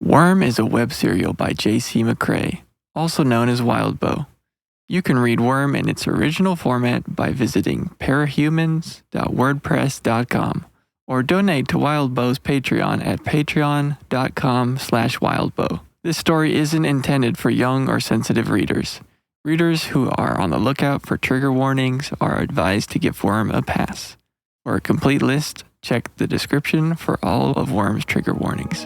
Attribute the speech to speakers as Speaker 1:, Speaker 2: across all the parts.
Speaker 1: Worm is a web serial by J.C. McCrae, also known as Wildbow. You can read Worm in its original format by visiting parahumans.wordpress.com or donate to Wildbow's Patreon at patreon.com/wildbow. This story isn't intended for young or sensitive readers. Readers who are on the lookout for trigger warnings are advised to give Worm a pass. For a complete list, check the description for all of Worm's trigger warnings.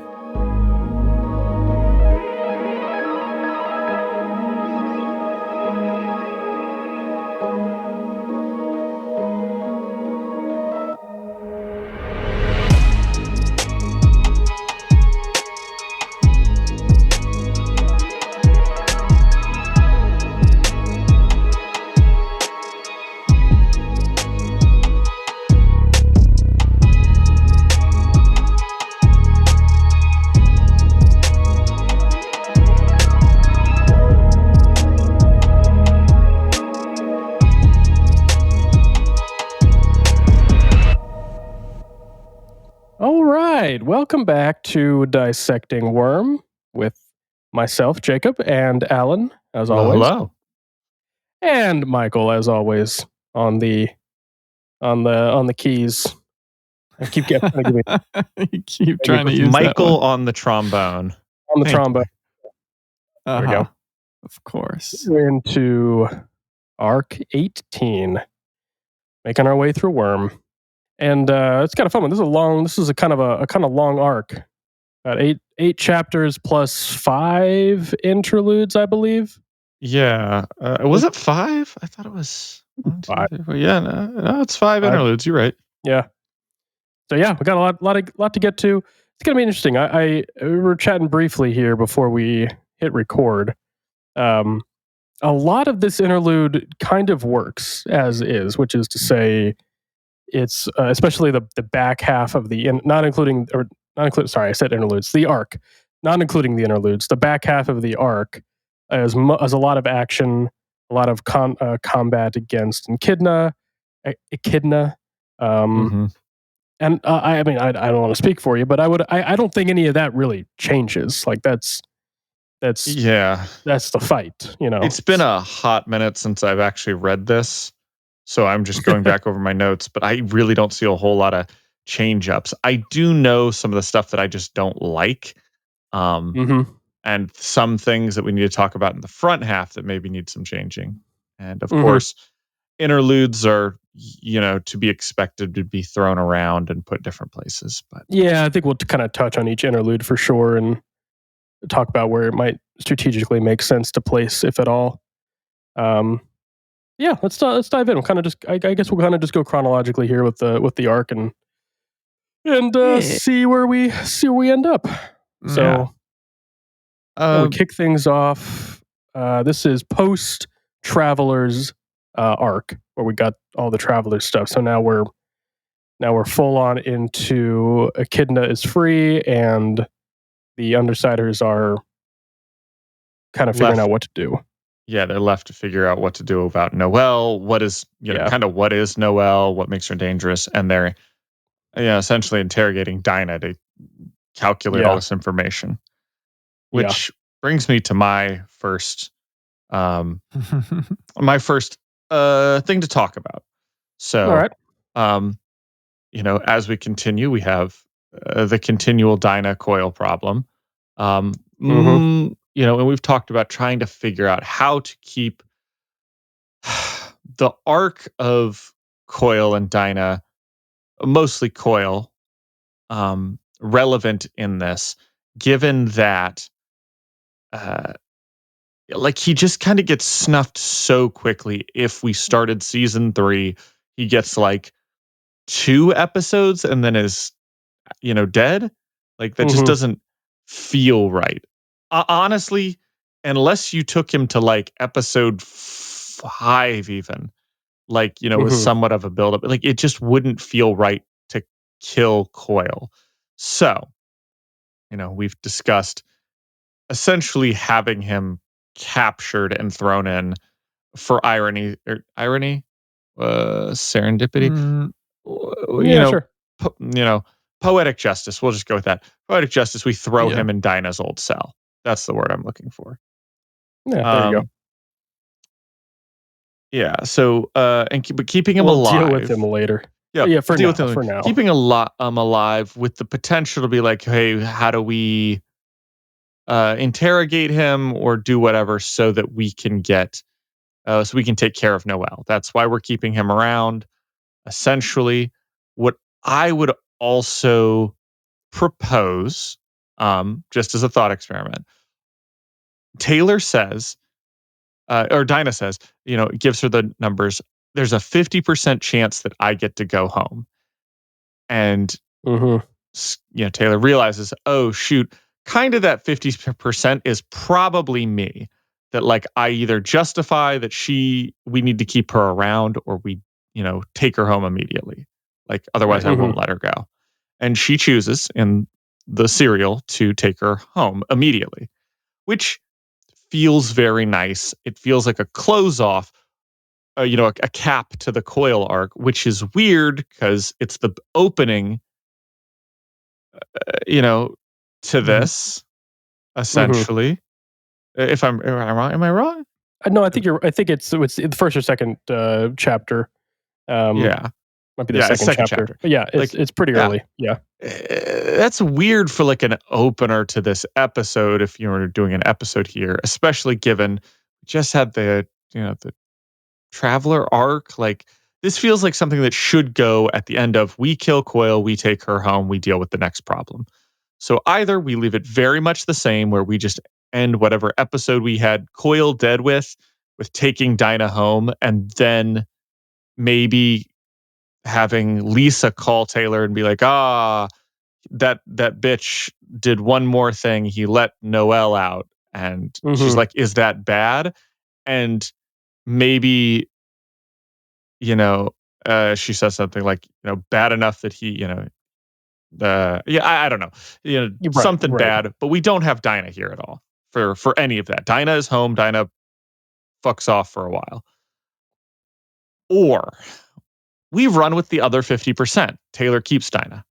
Speaker 2: Welcome back to Dissecting Worm with myself, Jacob, and Allan, as always.
Speaker 3: Hello.
Speaker 2: And Michael, as always, on the keys. I keep getting
Speaker 1: You keep trying to use
Speaker 3: Michael on the trombone.
Speaker 2: On the trombone.
Speaker 1: There
Speaker 2: we go.
Speaker 1: Of course.
Speaker 2: We're into Arc 18, making our way through Worm. And it's kind of fun. This is a kind of long arc. About eight chapters plus 5 interludes, I believe.
Speaker 3: Yeah. Was it 5? I thought it was
Speaker 2: 5.
Speaker 3: Yeah, no, it's 5 interludes. You're right.
Speaker 2: Yeah. So yeah, we got a lot to get to. It's gonna be interesting. We were chatting briefly here before we hit record. A lot of this interlude kind of works as is, which is to say, it's especially the back half of the I said interludes. The arc, not including the interludes. The back half of the arc has a lot of action, a lot of combat against Echidna. And I don't want to speak for you, but I don't think any of that really changes. Like that's the fight. You know,
Speaker 3: it's been a hot minute since I've actually read this, so I'm just going back over my notes. But I really don't see a whole lot of change ups. I do know some of the stuff that I just don't like, and some things that we need to talk about in the front half that maybe need some changing. And of course, interludes are to be expected to be thrown around and put different places. But
Speaker 2: yeah, I think we'll kind of touch on each interlude for sure and talk about where it might strategically make sense to place, if at all. Yeah, let's dive in. We'll kind of just I guess we'll kind of just go chronologically here with the arc and see where we end up. So we kick things off. This is post Travelers arc where we got all the Travelers stuff. So now we're full on into Echidna is free and the Undersiders are kind of figuring out what to do.
Speaker 3: Yeah, they're left to figure out what to do about Noelle. What is what is Noelle? What makes her dangerous? And they're essentially interrogating Dinah to calculate all this information. Which brings me to my first thing to talk about. So,
Speaker 2: all right.
Speaker 3: As we continue, we have the continual Dinah coil problem. And we've talked about trying to figure out how to keep the arc of Coil and Dinah, mostly Coil, relevant in this, given that he just kind of gets snuffed so quickly. If we started season 3, he gets 2 episodes and then is dead. That just doesn't feel right. Honestly, unless you took him to episode 5 even, with somewhat of a buildup, it just wouldn't feel right to kill Coil. So, we've discussed essentially having him captured and thrown in for serendipity.
Speaker 2: Sure.
Speaker 3: poetic justice. We'll just go with that. Poetic justice. We throw him in Dinah's old cell. That's the word I'm looking for.
Speaker 2: Yeah, there you go.
Speaker 3: Yeah. So, but keeping him
Speaker 2: we'll
Speaker 3: alive.
Speaker 2: Deal with him later.
Speaker 3: Yeah.
Speaker 2: For now.
Speaker 3: Keeping alive with the potential to be like, hey, how do we interrogate him or do whatever so that we can get, so we can take care of Noelle. That's why we're keeping him around. Essentially, what I would also propose, just as a thought experiment, Taylor says, or Dinah says, gives her the numbers. There's a 50% chance that I get to go home. And, Taylor realizes, oh, shoot, kind of that 50% is probably me. That like I either justify that we need to keep her around or we, take her home immediately. Like otherwise I won't let her go. And she chooses in the serial to take her home immediately, which feels very nice. It feels like a close off, a cap to the Coil arc, which is weird because it's the opening, to this essentially. If am I wrong?
Speaker 2: No, I think I think it's the first or second chapter. Might be the second chapter. But yeah, it's pretty early. Yeah.
Speaker 3: That's weird for like an opener to this episode if you were doing an episode here, especially given we just had the Traveler arc. Like this feels like something that should go at the end of we kill Coil, we take her home, we deal with the next problem. So either we leave it very much the same where we just end whatever episode we had Coil dead with taking Dinah home, and then maybe having Lisa call Taylor and be like, that bitch did one more thing. He let Noelle out. And she's like, is that bad? And maybe, she says something like, bad enough that he, I don't know, something bad, but we don't have Dinah here at all for any of that. Dinah is home. Dinah fucks off for a while. Or we run with the other 50%. Taylor keeps Dinah.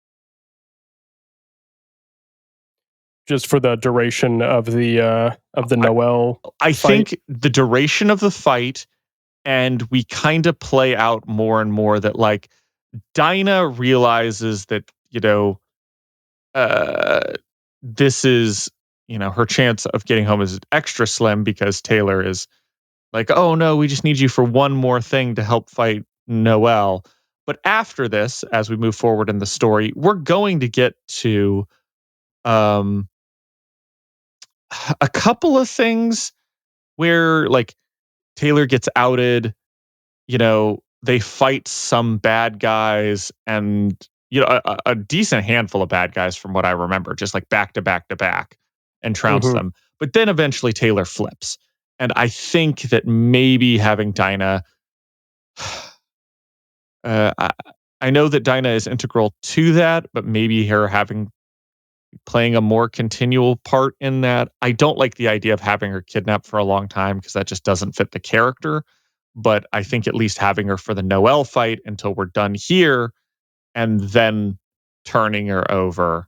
Speaker 2: Just for the duration of the Noelle
Speaker 3: I
Speaker 2: fight.
Speaker 3: think the duration of the fight, and we kind of play out more and more that like Dinah realizes that, this is, her chance of getting home is extra slim because Taylor is like, oh no, we just need you for one more thing to help fight Noelle. But after this, as we move forward in the story, we're going to get to a couple of things where like Taylor gets outed, they fight some bad guys and, a decent handful of bad guys from what I remember, just like back to back to back and trounce them. But then eventually Taylor flips. And I think that maybe having Dinah, I know that Dinah is integral to that, but maybe her playing a more continual part in that. I don't like the idea of having her kidnapped for a long time because that just doesn't fit the character. But I think at least having her for the Noelle fight until we're done here and then turning her over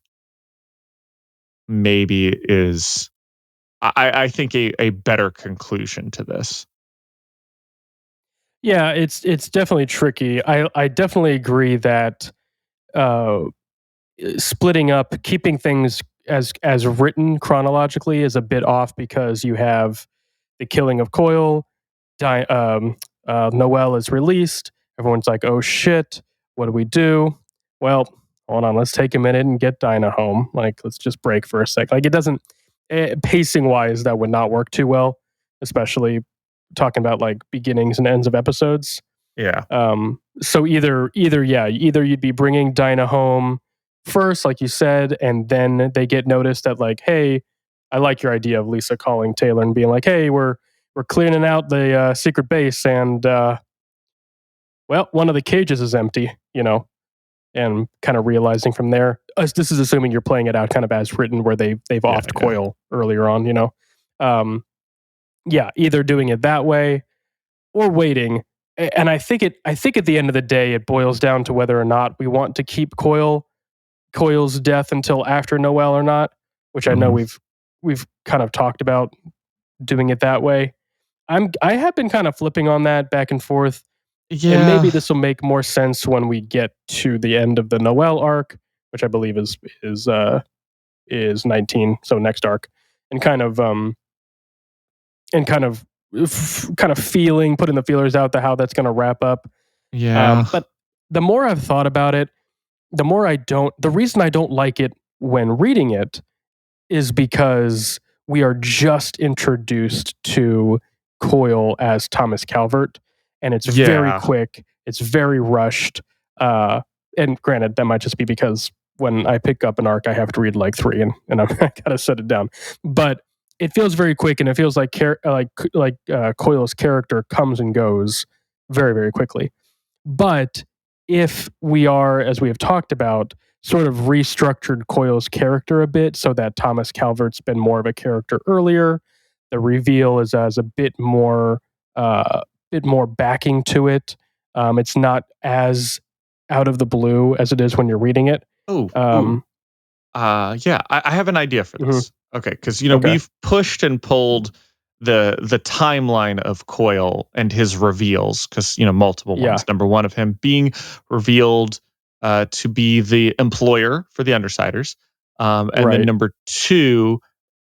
Speaker 3: maybe is, I think, a better conclusion to this.
Speaker 2: Yeah, it's definitely tricky. I definitely agree that splitting up, keeping things as written chronologically is a bit off because you have the killing of Coil, Noelle is released. Everyone's like, oh shit, what do we do? Well, hold on, let's take a minute and get Dinah home. Like, let's just break for a sec. Like, it doesn't, pacing wise, that would not work too well, especially talking about like beginnings and ends of episodes.
Speaker 3: Yeah.
Speaker 2: So either you'd be bringing Dinah home first, like you said, and then they get noticed that like, hey, I like your idea of Lisa calling Taylor and being like, hey, we're cleaning out the secret base, and well, one of the cages is empty, and kind of realizing from there. This is assuming you're playing it out kind of as written, where they've offed Coil earlier on, either doing it that way or waiting. And I think at the end of the day, it boils down to whether or not we want to keep Coil Coyle's death until after Noel or not, which I know we've kind of talked about doing it that way. I have been kind of flipping on that back and forth.
Speaker 3: Yeah.
Speaker 2: And maybe this will make more sense when we get to the end of the Noel arc, which I believe is 19, so next arc, and kind of putting the feelers out to how that's going to wrap up.
Speaker 3: Yeah.
Speaker 2: But the more I've thought about it, the reason I don't like it when reading it is because we are just introduced to Coyle as Thomas Calvert, and it's very quick, it's very rushed. And granted, that might just be because when I pick up an arc, I have to read like 3, and I gotta set it down. But it feels very quick, and it feels like Coyle's character comes and goes very, very quickly. But if we are, as we have talked about, sort of restructured Coyle's character a bit so that Thomas Calvert's been more of a character earlier, the reveal is as a bit more backing to it. It's not as out of the blue as it is when you're reading it.
Speaker 3: Yeah, I have an idea for this. Okay, because we've pushed and pulled the timeline of Coyle and his reveals, because multiple ones. Number one of him being revealed to be the employer for the Undersiders, and then number 2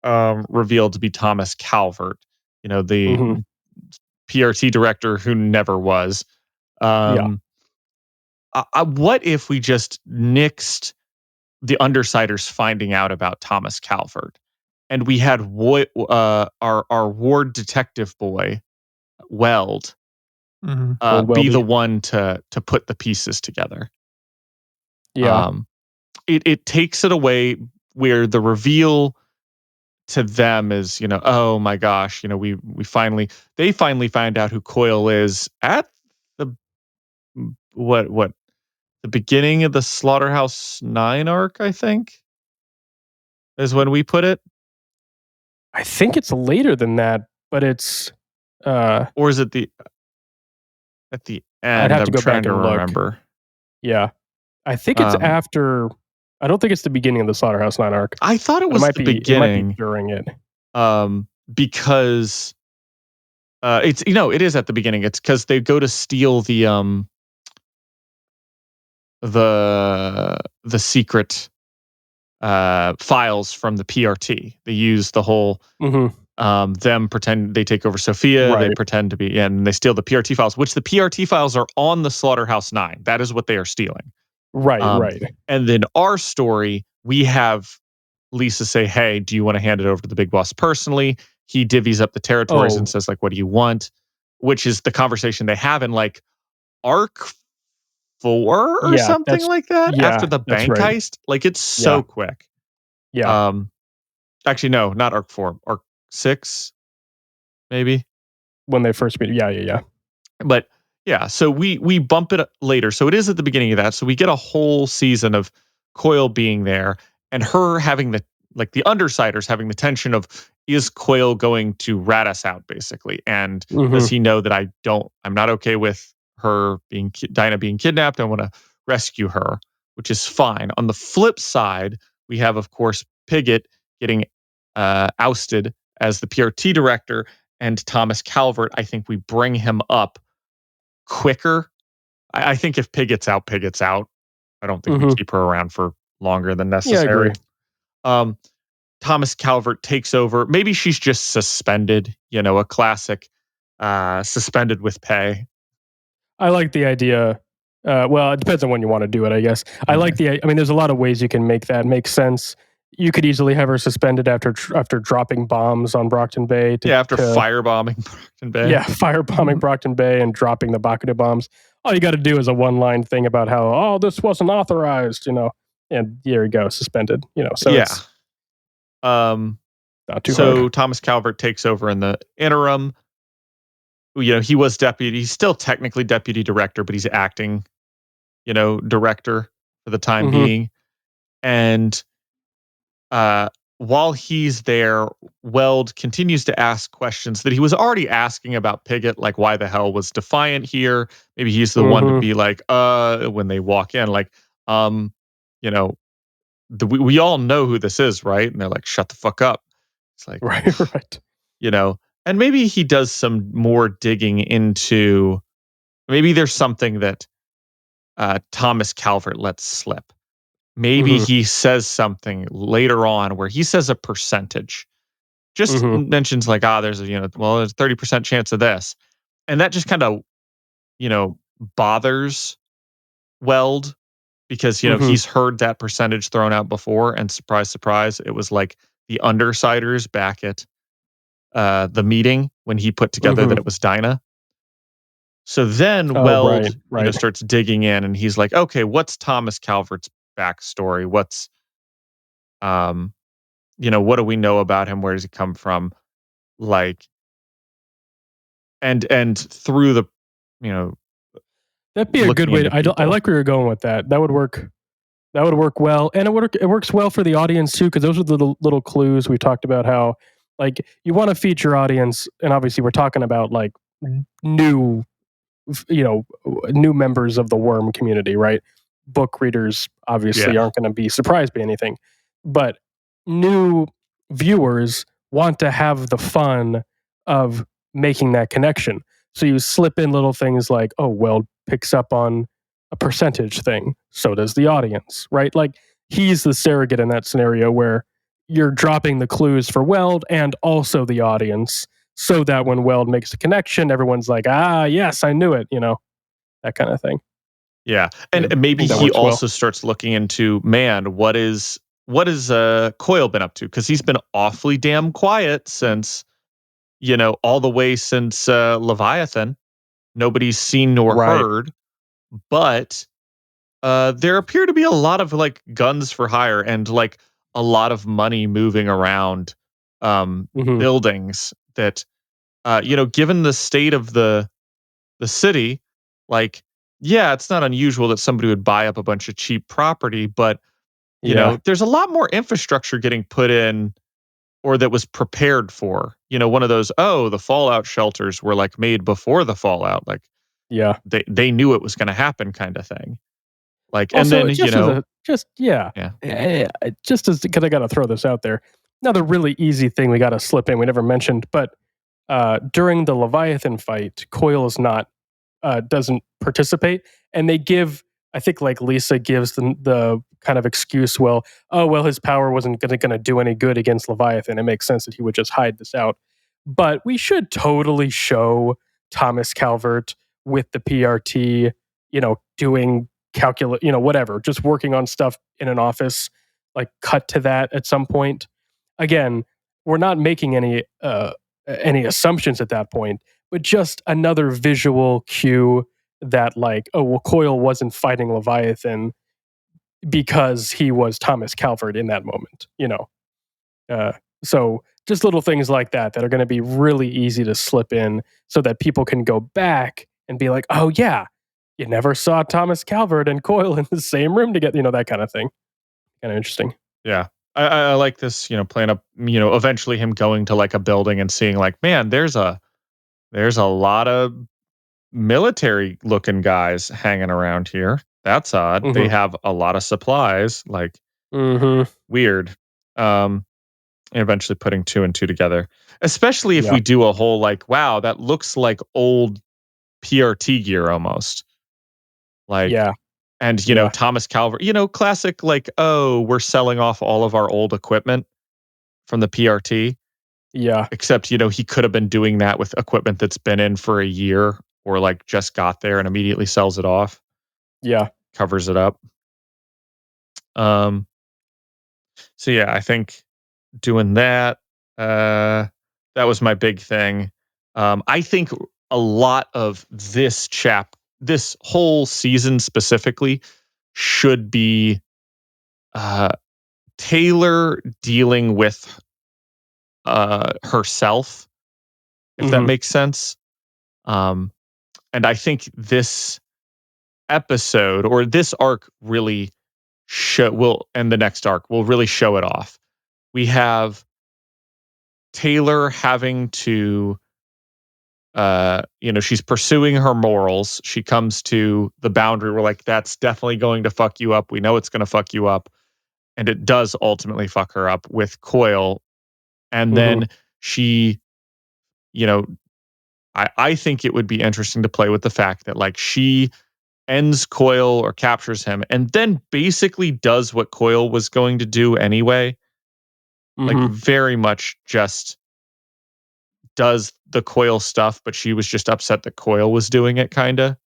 Speaker 3: revealed to be Thomas Calvert, the PRT director who never was. What if we just nixed the Undersiders finding out about Thomas Calvert, and we had our ward detective boy, Weld, be the one to put the pieces together?
Speaker 2: Yeah.
Speaker 3: It takes it away where the reveal to them is, oh my gosh, they finally find out who Coyle is at the the beginning of the Slaughterhouse 9 arc, I think, is when we put it.
Speaker 2: I think it's later than that, but it's
Speaker 3: or is it at the end?
Speaker 2: I'd have to go back and
Speaker 3: remember.
Speaker 2: Look. Yeah. I think it's after. I don't think it's the beginning of the Slaughterhouse 9 arc.
Speaker 3: I thought it was the beginning.
Speaker 2: It might be during it.
Speaker 3: Because it's it is at the beginning. It's because they go to steal the secret files from the PRT. They use the whole them pretend they take over Sophia. They pretend to be, and they steal the PRT files, which the PRT files are on the Slaughterhouse 9. That is what they are stealing.
Speaker 2: Right.
Speaker 3: And then our story, we have Lisa say, "Hey, do you want to hand it over to the big boss personally?" He divvies up the territories and says, like, "What do you want?" Which is the conversation they have in like arc 4 or something like that, after the bank heist. Like, it's so quick.
Speaker 2: Yeah.
Speaker 3: Actually, no, not arc 4, arc 6, maybe,
Speaker 2: when they first meet. Yeah.
Speaker 3: But yeah, so we bump it up later. So it is at the beginning of that. So we get a whole season of Coyle being there and her having the Undersiders having the tension of, is Coyle going to rat us out, basically? And does he know that I'm not okay with her Dinah being kidnapped? I want to rescue her, which is fine. On the flip side, we have, of course, Pigott getting ousted as the PRT director, and Thomas Calvert. I think we bring him up quicker. I think if Pigott's out, Pigott's out. I don't think we keep her around for longer than necessary.
Speaker 2: Yeah, I agree.
Speaker 3: Thomas Calvert takes over. Maybe she's just suspended, a classic suspended with pay.
Speaker 2: I like the idea. Well, it depends on when you want to do it, I guess. I like there's a lot of ways you can make that make sense. You could easily have her suspended after dropping bombs on Brockton Bay.
Speaker 3: After firebombing Brockton Bay.
Speaker 2: Yeah, firebombing Brockton Bay and dropping the Bakudo bombs. All you got to do is a one-line thing about how, this wasn't authorized, and there you go, suspended. So it's not too hard.
Speaker 3: Thomas Calvert takes over in the interim. He was deputy. He's still technically deputy director, but he's acting, director for the time being. And while he's there, Weld continues to ask questions that he was already asking about Pigott, like why the hell was Defiant here? Maybe he's the one to be like, when they walk in, like, we all know who this is, right? And they're like, shut the fuck up. It's like,
Speaker 2: right.
Speaker 3: And maybe he does some more digging into, maybe there's something that Thomas Calvert lets slip. Maybe
Speaker 2: Mhm.
Speaker 3: he says something later on where he says a percentage, just
Speaker 2: Mhm.
Speaker 3: mentions like, there's a, there's 30% chance of this. And that just kind of, bothers Weld because,
Speaker 2: Mhm.
Speaker 3: he's heard that percentage thrown out before. And surprise, surprise, it was like the undersiders back at the meeting when he put together that
Speaker 2: Mhm.
Speaker 3: it was Dinah. So then
Speaker 2: Oh, right.
Speaker 3: Weld,
Speaker 2: Right.
Speaker 3: starts digging in and he's like, okay, what's Thomas Calvert's backstory? What's, what do we know about him? Where does he come from? Like, and through the, you know,
Speaker 2: That'd be a good
Speaker 3: looking
Speaker 2: way.
Speaker 3: into
Speaker 2: I
Speaker 3: people.
Speaker 2: like where you're going with that. That would work. That would work well, and it works well for the audience too, because those are the little clues we talked about. How like you want to feature audience, and obviously we're talking about like new, new members of the worm community, right? Book readers obviously
Speaker 3: Yeah.
Speaker 2: aren't going to be surprised by anything, but new viewers want to have the fun of making that connection. So you slip in little things like, oh, Weld picks up on a percentage thing. So does the audience, right? Like he's the surrogate in that scenario where you're dropping the clues for Weld and also the audience so that when Weld makes a connection, everyone's like, yes, I knew it, that kind of thing.
Speaker 3: Yeah.
Speaker 2: Yeah,
Speaker 3: And
Speaker 2: I
Speaker 3: maybe
Speaker 2: think that
Speaker 3: he
Speaker 2: works well.
Speaker 3: also starts looking into, man, what is Coyle been up to? Because he's been awfully damn quiet since, all the way since Leviathan. Nobody's seen nor
Speaker 2: Right.
Speaker 3: heard, but there appear to be a lot of like guns for hire and like a lot of money moving around
Speaker 2: Hmm.
Speaker 3: buildings that given the state of the city, like, yeah, it's not unusual that somebody would buy up a bunch of cheap property, but
Speaker 2: Yeah.
Speaker 3: there's a lot more infrastructure getting put in or that was prepared for. One of those, the fallout shelters were like made before the fallout, like
Speaker 2: Yeah.
Speaker 3: they knew it was going to happen kind of thing. Like, and
Speaker 2: Also,
Speaker 3: then, yeah.
Speaker 2: just as because I got to throw this out there. Another really easy thing we got to slip in. We never mentioned, but during the Leviathan fight, Coyle is not doesn't participate, and they give. I think like Lisa gives the kind of excuse. Well, his power wasn't going to do any good against Leviathan. It makes sense that he would just hide this out. But we should totally show Thomas Calvert with the PRT, doing calculate, whatever, just working on stuff in an office, like cut to that at some point. Again, we're not making any assumptions at that point, but just another visual cue that like, oh, well, Coyle wasn't fighting Leviathan because he was Thomas Calvert in that moment. Uh, so just little things like that are going to be really easy to slip in so that people can go back and be like, oh yeah, you never saw Thomas Calvert and Coyle in the same room together, that kind of thing. Kind of interesting.
Speaker 3: Yeah. I like this, playing up, eventually him going to like a building and seeing like, man, there's a lot of military looking guys hanging around here. That's odd. They
Speaker 2: Mm-hmm.
Speaker 3: have a lot of supplies, like
Speaker 2: Mm-hmm.
Speaker 3: weird. And eventually putting two and two together. Especially if
Speaker 2: Yeah.
Speaker 3: we do a whole like, wow, that looks like old PRT gear almost. Like,
Speaker 2: Yeah.
Speaker 3: and
Speaker 2: Yeah.
Speaker 3: Thomas Calvert, classic like, we're selling off all of our old equipment from the PRT.
Speaker 2: Yeah.
Speaker 3: Except, he could have been doing that with equipment that's been in for a year or like just got there and immediately sells it off,
Speaker 2: Yeah.
Speaker 3: covers it up. Um, so yeah, I think doing that, that was my big thing. I think a lot of this whole season specifically should be uh, Taylor dealing with herself, if that
Speaker 2: Mm-hmm.
Speaker 3: makes sense. Um, and I think this episode or this arc really and the next arc will really show it off. We have Taylor having to she's pursuing her morals. She comes to the boundary where like that's definitely going to fuck you up. We know it's going to fuck you up. and it does ultimately fuck her up with Coil. And then she, you know, I think it would be interesting to play with the fact that like she ends Coil or captures him and then basically does what Coil was going to do anyway. Like very much just does the Coil stuff, but she was just upset that Coil was doing it kind of.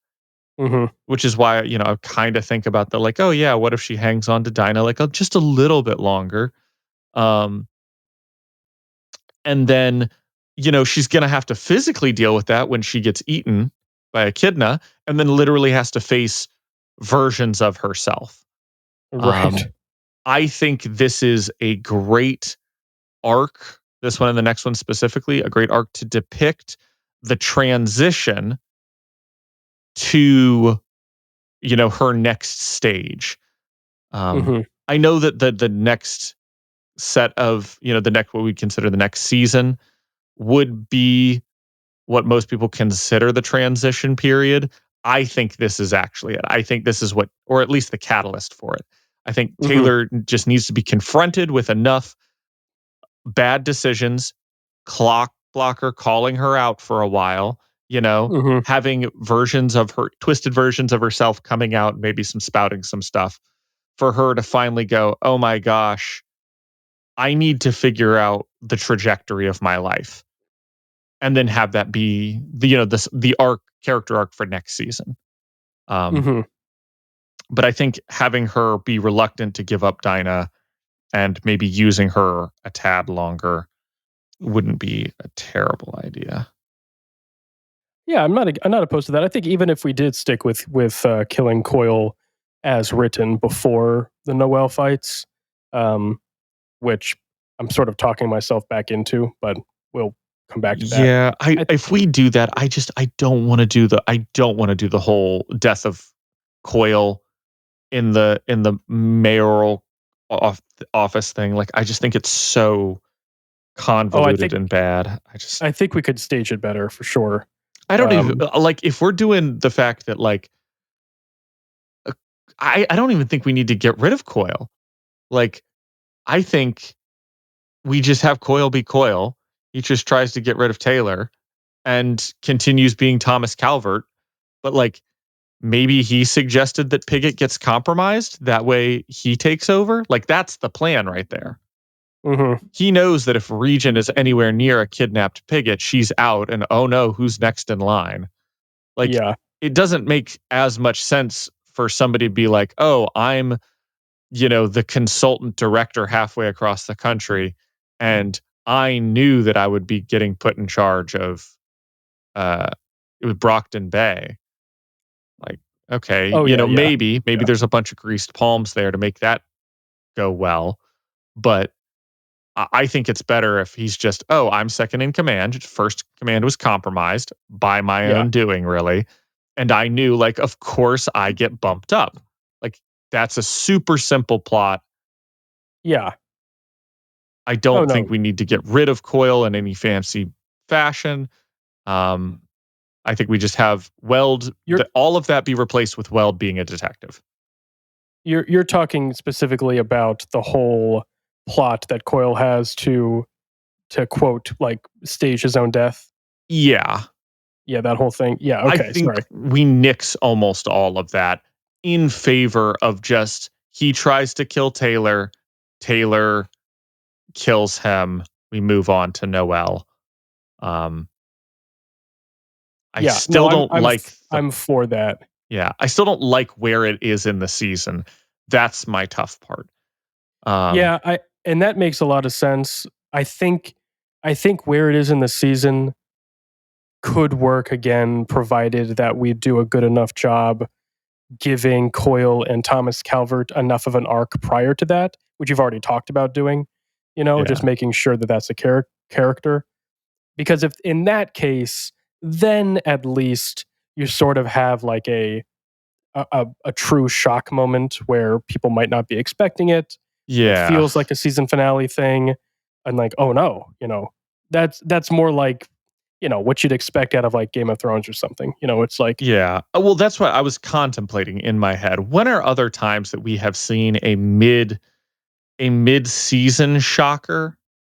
Speaker 3: Which is why, you know, I kind of think about the like, oh yeah, what if she hangs on to Dinah like just a little bit longer? And then, you know, she's going to have to physically deal with that when she gets eaten by Echidna and then literally has to face versions of herself.
Speaker 2: Right.
Speaker 3: I think this is a great arc, this one and the next one specifically, a great arc to depict the transition to, you know, her next stage. I know that the next set of, you know, the next, what we consider the next season would be what most people consider the transition period. I think this is actually it. I think this is what, or at least the catalyst for it. I think Taylor just needs to be confronted with enough bad decisions, Clockblocker calling her out for a while, you know, having versions of her, twisted versions of herself coming out, maybe some spouting some stuff for her to finally go, oh my gosh, I need to figure out the trajectory of my life. And then have that be the, you know, the character arc for next season. But I think having her be reluctant to give up Dinah and maybe using her a tad longer wouldn't be a terrible idea.
Speaker 2: Yeah, I'm not opposed to that. I think even if we did stick with killing Coil as written before the Noelle fights, which I'm sort of talking myself back into, but we'll come back to that.
Speaker 3: Yeah, if we do that, I don't want to do the whole death of Coil in the mayoral office thing. Like I just think it's so convoluted and bad.
Speaker 2: I think we could stage it better for sure.
Speaker 3: I don't even like if we're doing the fact that like I don't even think we need to get rid of Coil. Like I think we just have Coil be Coil. He just tries to get rid of Taylor and continues being Thomas Calvert. But like maybe he suggested that Pigott gets compromised. That way he takes over. Like that's the plan right there. He knows that if Regent is anywhere near a kidnapped Pigott, she's out. And oh no, who's next in line? Like it doesn't make as much sense for somebody to be like, oh, I'm, you know, the consultant director halfway across the country. And I knew that I would be getting put in charge of it was Brockton Bay. Like, okay, maybe there's a bunch of greased palms there to make that go well. But I think it's better if he's just, oh, I'm second in command. First command was compromised by my own doing, really. And I knew, like, of course I get bumped up. Like, that's a super simple plot.
Speaker 2: Yeah.
Speaker 3: I don't think we need to get rid of Coil in any fancy fashion. I think we just have Weld, all of that be replaced with Weld being a detective.
Speaker 2: You're talking specifically about the whole plot that Coil has to quote, like, stage his own death.
Speaker 3: Yeah.
Speaker 2: Yeah, that whole thing. Yeah, okay,
Speaker 3: I think we nix almost all of that in favor of just he tries to kill Taylor, Taylor kills him, we move on to Noelle. I'm
Speaker 2: for that.
Speaker 3: Yeah, I still don't like where it is in the season. That's my tough part.
Speaker 2: And that makes a lot of sense. I think where it is in the season could work again, provided that we do a good enough job giving Coil and Thomas Calvert enough of an arc prior to that, which you've already talked about doing, you know, just making sure that that's a character. Because if in that case, then at least you sort of have like a true shock moment where people might not be expecting it.
Speaker 3: Yeah.
Speaker 2: It feels like a season finale thing. And like, oh no, you know, that's more like, you know, what you'd expect out of like Game of Thrones or something. You know, it's like,
Speaker 3: yeah. Well, that's what I was contemplating in my head. When are other times that we have seen a mid a mid-season shocker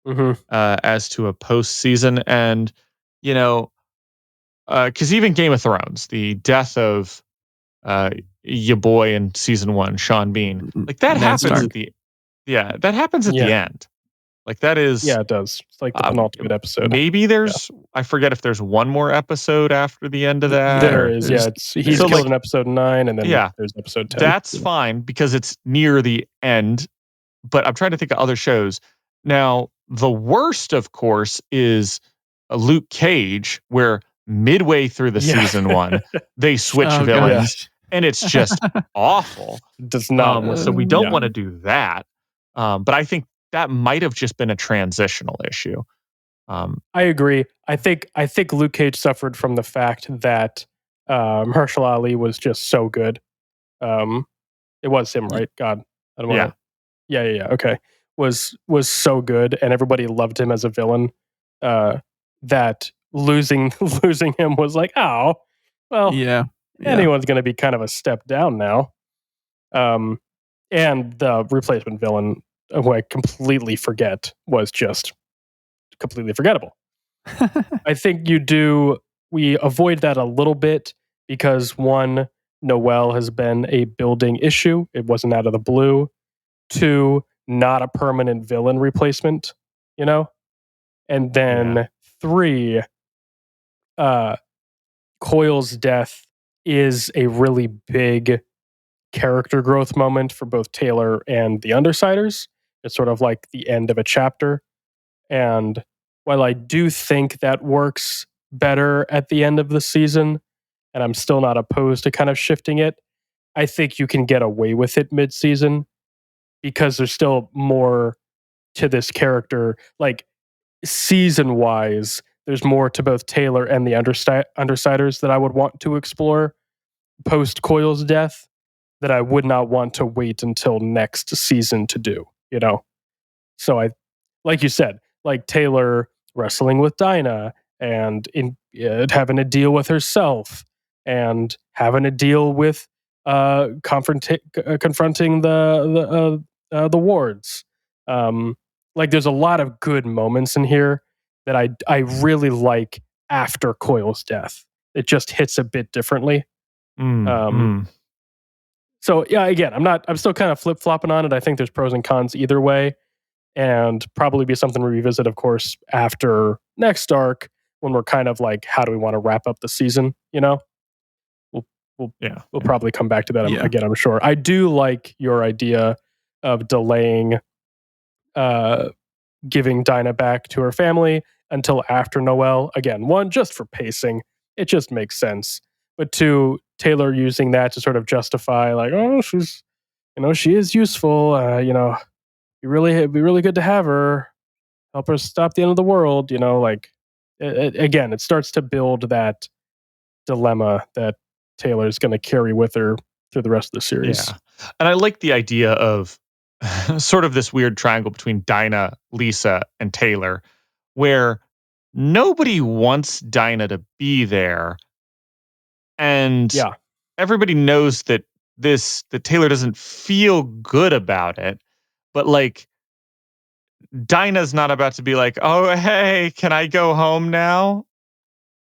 Speaker 2: Mm-hmm.
Speaker 3: as to a postseason. And, you know, because even Game of Thrones, the death of your boy in season 1, Sean Bean, like that
Speaker 1: Ned
Speaker 3: happens
Speaker 1: Stark.
Speaker 3: that happens at the
Speaker 2: Yeah.
Speaker 3: end. Like that is,
Speaker 2: Yeah, it does. It's like the penultimate episode.
Speaker 3: maybe there's, I forget if there's one more episode after the end of that.
Speaker 2: There
Speaker 3: or,
Speaker 2: is, yeah. He's
Speaker 3: So,
Speaker 2: killed
Speaker 3: like,
Speaker 2: in episode 9, and then
Speaker 3: yeah,
Speaker 2: there's episode 10.
Speaker 3: that's fine because it's near the end. But I'm trying to think of other shows. Now, the worst, of course, is Luke Cage, where midway through the season 1, they switch
Speaker 1: Oh,
Speaker 3: villains,
Speaker 1: gosh.
Speaker 3: and it's just awful.
Speaker 2: Does not.
Speaker 3: So we don't
Speaker 2: yeah.
Speaker 3: want to do that. But I think that might have just been a transitional issue.
Speaker 2: I agree. I think Luke Cage suffered from the fact that Mahershala Ali was just so good. It was him, right? God, I don't want to. Yeah. Okay, was so good, and everybody loved him as a villain. That losing him was like, oh, well,
Speaker 1: Yeah.
Speaker 2: anyone's going to be kind of a step down now. And the replacement villain, who I completely forget, was just completely forgettable. I think we avoid that a little bit because, one, Noelle has been a building issue. It wasn't out of the blue. 2, not a permanent villain replacement, you know? And then 3, Coyle's death is a really big character growth moment for both Taylor and the Undersiders. It's sort of like the end of a chapter. And while I do think that works better at the end of the season, and I'm still not opposed to kind of shifting it, I think you can get away with it mid-season because there's still more to this character. Like, season-wise, there's more to both Taylor and the Undersiders that I would want to explore post Coyle's death that I would not want to wait until next season to do, you know? So like you said, like Taylor wrestling with Dinah and having to deal with herself and having to deal with confronting the wards. Like there's a lot of good moments in here that I really like after Coyle's death. It just hits a bit differently. So yeah, again, I'm still kind of flip flopping on it. I think there's pros and cons either way, and probably be something we revisit, of course, after next arc when we're kind of like, how do we want to wrap up the season? You know, we'll probably come back to that again. I'm sure. I do like your idea of delaying, giving Dinah back to her family until after Noelle. Again, 1, just for pacing, it just makes sense. But 2, Taylor using that to sort of justify, like, oh, she's, she is useful. It'd be really good to have her, help her stop the end of the world. Like, again, it starts to build that dilemma that Taylor's going to carry with her through the rest of the series.
Speaker 3: Yeah, and I like the idea of sort of this weird triangle between Dinah, Lisa, and Taylor, where nobody wants Dinah to be there. And everybody knows that Taylor doesn't feel good about it, but like Dinah's not about to be like, oh, hey, can I go home now?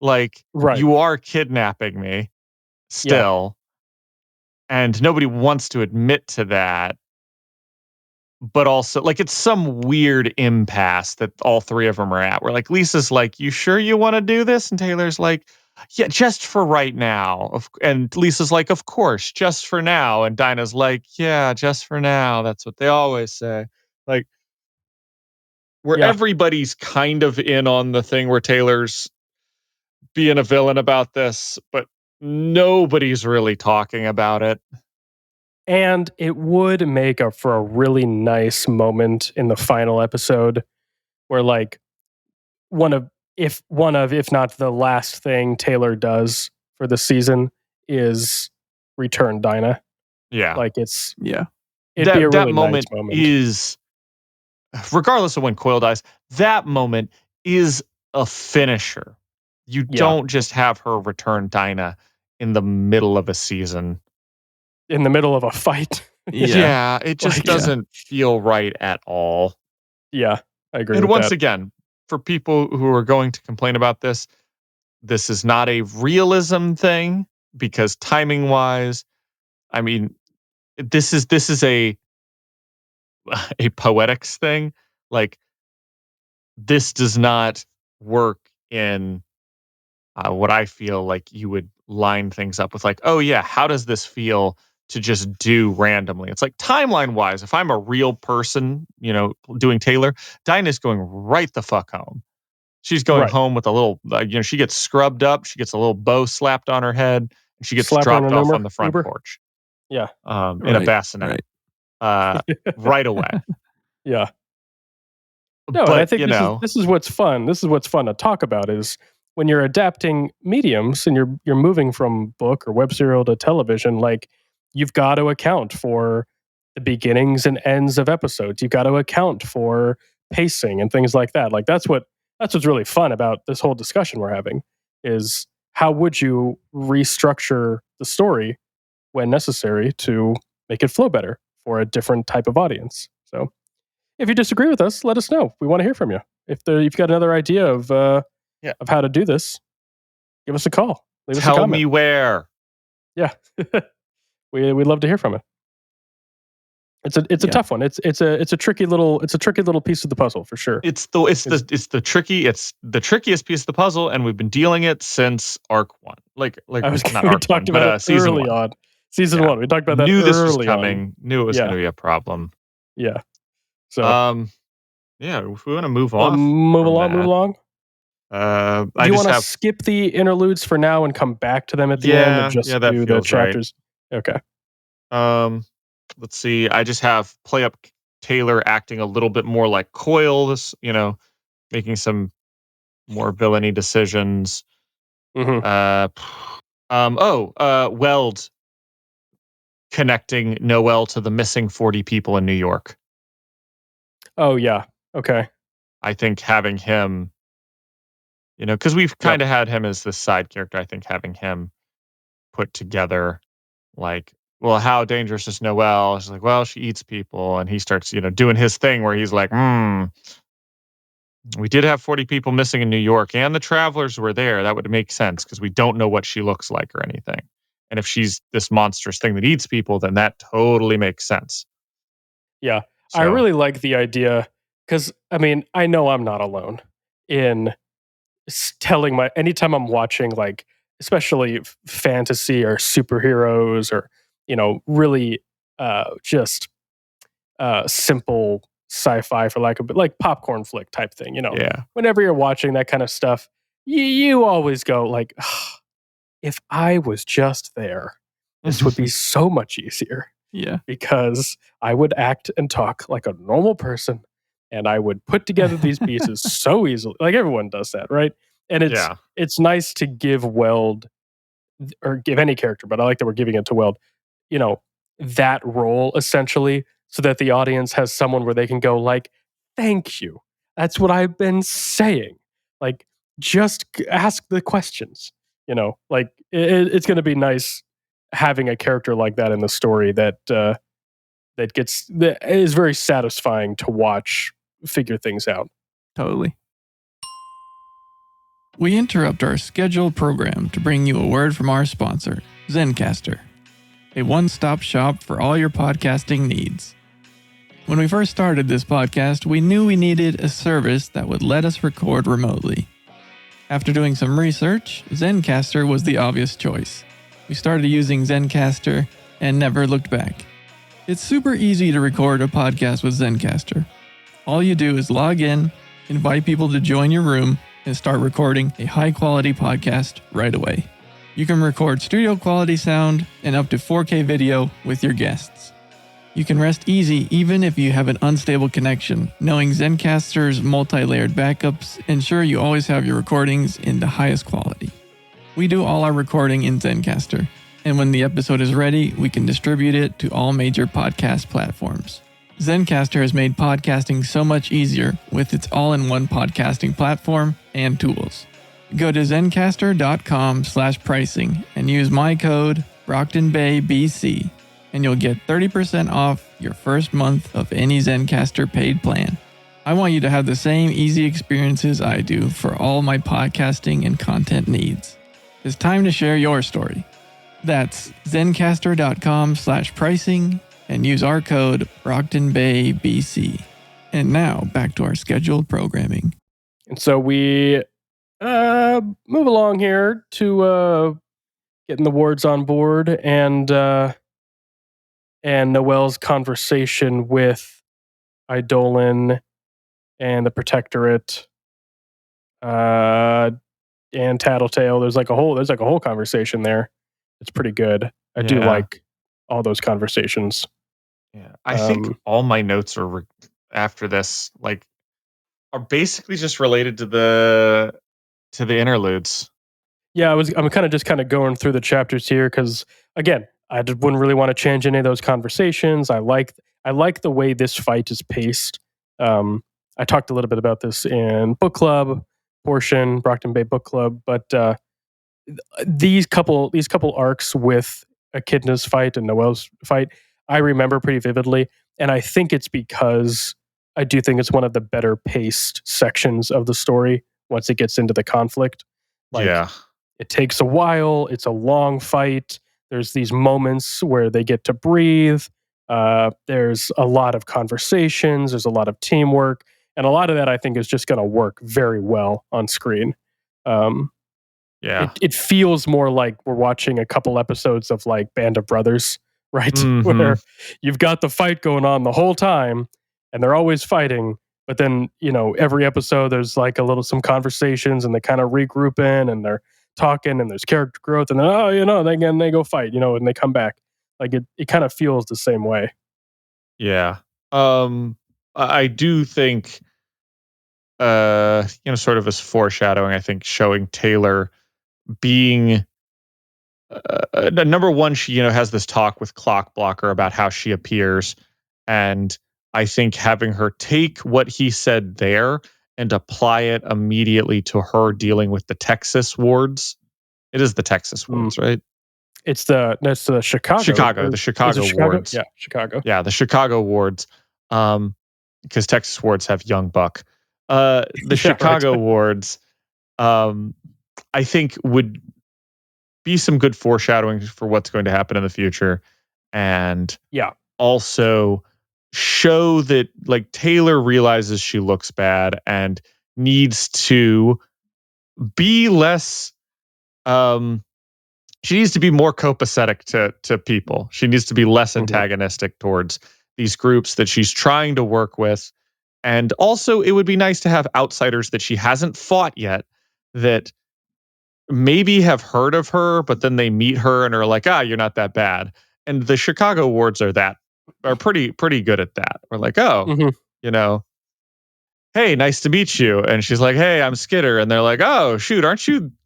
Speaker 3: Like, you are kidnapping me still. And nobody wants to admit to that. But also, like, it's some weird impasse that all 3 of them are at. Where, like, Lisa's like, you sure you want to do this? And Taylor's like, yeah, just for right now. And Lisa's like, of course, just for now. And Dinah's like, yeah, just for now. That's what they always say. Like, where everybody's kind of in on the thing where Taylor's being a villain about this, but nobody's really talking about it.
Speaker 2: And it would make for a really nice moment in the final episode where, like, if not the last thing Taylor does for the season is return Dinah.
Speaker 3: Yeah.
Speaker 2: Like, it'd be a
Speaker 3: that
Speaker 2: really
Speaker 3: moment,
Speaker 2: nice moment.
Speaker 3: Is, regardless of when Coyle dies, that moment is a finisher. You don't just have her return Dinah in the middle of a season.
Speaker 2: in the middle of a fight.
Speaker 3: Yeah, it just doesn't feel right at all.
Speaker 2: Yeah, I agree
Speaker 3: And
Speaker 2: with
Speaker 3: once
Speaker 2: that.
Speaker 3: again, for people who are going to complain about this is not a realism thing because timing wise, I mean, this is a poetics thing. Like this does not work in what I feel like you would line things up with like, oh yeah, how does this feel to just do randomly? It's like timeline wise, if I'm a real person, doing Taylor, Dinah's going right the fuck home. She's going
Speaker 2: Right.
Speaker 3: home with a little, she gets scrubbed up. She gets a little bow slapped on her head. And she gets
Speaker 2: Slap her on
Speaker 3: dropped
Speaker 2: an
Speaker 3: off on the front
Speaker 2: Uber?
Speaker 3: porch.
Speaker 2: Yeah.
Speaker 3: In a bassinet. Right away.
Speaker 2: Yeah. No, and I
Speaker 3: But,
Speaker 2: think this is what's fun. This is what's fun to talk about is when you're adapting mediums and you're moving from book or web serial to television, like you've got to account for the beginnings and ends of episodes. You've got to account for pacing and things like that. Like that's what's really fun about this whole discussion we're having is how would you restructure the story when necessary to make it flow better for a different type of audience. So if you disagree with us, let us know. We want to hear from you. If you've got another idea of how to do this, give us a call. Leave us a comment.
Speaker 3: Tell me where.
Speaker 2: Yeah, we'd love to hear from it. It's a tough one. It's a tricky little piece of the puzzle for sure.
Speaker 3: It's the trickiest piece of the puzzle, and we've been dealing it since arc 1. Like
Speaker 2: I was
Speaker 3: not arc
Speaker 2: talked
Speaker 3: 1,
Speaker 2: about
Speaker 3: but
Speaker 2: it
Speaker 3: season
Speaker 2: early
Speaker 3: 1.
Speaker 2: on. Season 1. We talked about that.
Speaker 3: Knew this was
Speaker 2: early
Speaker 3: coming.
Speaker 2: on.
Speaker 3: Knew it was going to be a problem.
Speaker 2: Yeah. So
Speaker 3: if we want to move on,
Speaker 2: move along.
Speaker 3: Do
Speaker 2: you want to skip the interludes for now and come back to them at the end and just do the chapters? Right.
Speaker 3: Okay. Let's see. I just have play up Taylor acting a little bit more like Coyle, making some more villainy decisions.
Speaker 2: Mm-hmm.
Speaker 3: Weld connecting Noel to the missing 40 people in New York.
Speaker 2: Oh yeah. Okay.
Speaker 3: I think having him, because we've kind of had him as this side character. I think having him put together, like, well, how dangerous is Noelle? She's like, well, she eats people, and he starts, doing his thing where he's like, we did have 40 people missing in New York, and the travelers were there. That would make sense because we don't know what she looks like or anything. And if she's this monstrous thing that eats people, then that totally makes sense.
Speaker 2: Yeah. So. I really like the idea because, I know I'm not alone in telling anytime I'm watching, like, especially fantasy or superheroes or, really just simple sci-fi for lack of, like popcorn flick type thing,
Speaker 3: Yeah.
Speaker 2: Whenever you're watching that kind of stuff, you always go like, if I was just there, this would be so much easier.
Speaker 1: Yeah.
Speaker 2: Because I would act and talk like a normal person and I would put together these pieces so easily. Like everyone does that, right? And it's nice to give Weld or give any character, but I like that we're giving it to Weld, that role essentially so that the audience has someone where they can go like, thank you. That's what I've been saying. Like, just ask the questions, like it's going to be nice having a character like that in the story that is very satisfying to watch figure things out.
Speaker 1: Totally. We interrupt our scheduled program to bring you a word from our sponsor, Zencastr, a one-stop shop for all your podcasting needs. When we first started this podcast, we knew we needed a service that would let us record remotely. After doing some research, Zencastr was the obvious choice. We started using Zencastr and never looked back. It's super easy to record a podcast with Zencastr. All you do is log in, invite people to join your room, and start recording a high-quality podcast right away. You can record studio quality sound and up to 4K video with your guests. You can rest easy even if you have an unstable connection, knowing Zencastr's multi-layered backups ensure you always have your recordings in the highest quality. We do all our recording in Zencastr, and when the episode is ready, we can distribute it to all major podcast platforms. Zencastr has made podcasting so much easier with its all-in-one podcasting platform and tools. Go to zencastr.com/pricing and use my code Brocktonbaybc and you'll get 30% off your first month of any Zencastr paid plan. I want you to have the same easy experiences I do for all my podcasting and content needs. It's time to share your story. That's zencastr.com/pricing and use our code BrocktonbaybC. And now back to our scheduled programming.
Speaker 2: And so we move along here to getting the wards on board and Noelle's conversation with Eidolon and the Protectorate and Tattletale. There's like a whole conversation there. It's pretty good. I do like all those conversations.
Speaker 3: Yeah, I think all my notes are after this are basically just related to the interludes.
Speaker 2: Yeah, I'm kind of going through the chapters here because again, I wouldn't really want to change any of those conversations. I like the way this fight is paced. I talked a little bit about this in book club portion, Brockton Bay Book Club, but these couple arcs with Echidna's fight and Noelle's fight, I remember pretty vividly, and I think it's because I do think it's one of the better paced sections of the story once it gets into the conflict. It takes a while. It's a long fight. There's these moments where they get to breathe. There's a lot of conversations. There's a lot of teamwork. And a lot of that, I think, is just going to work very well on screen. It feels more like we're watching a couple episodes of like Band of Brothers, right?
Speaker 3: Mm-hmm.
Speaker 2: Where you've got the fight going on the whole time and they're always fighting. But then, every episode there's like some conversations and they kind of regroup and they're talking and there's character growth and then, they go fight, and they come back. Like it kind of feels the same way.
Speaker 3: Yeah. I do think, sort of as foreshadowing, I think showing Taylor being number one, she, has this talk with Clockblocker about how she appears. And I think having her take what he said there and apply it immediately to her dealing with the Texas wards. It is the Texas wards, right?
Speaker 2: That's the Chicago.
Speaker 3: The Chicago wards.
Speaker 2: Yeah, Chicago.
Speaker 3: Yeah, the Chicago wards. Because Texas wards have young buck. The Chicago wards, I think would be some good foreshadowing for what's going to happen in the future. And also show that like Taylor realizes she looks bad and needs to be less she needs to be more copacetic to people. She needs to be less antagonistic towards these groups that she's trying to work with. And also it would be nice to have outsiders that she hasn't fought yet that maybe have heard of her, but then they meet her and are like, you're not that bad. And the Chicago wards are pretty good at that. We're like, hey, nice to meet you. And she's like, hey, I'm Skitter. And they're like, oh, shoot,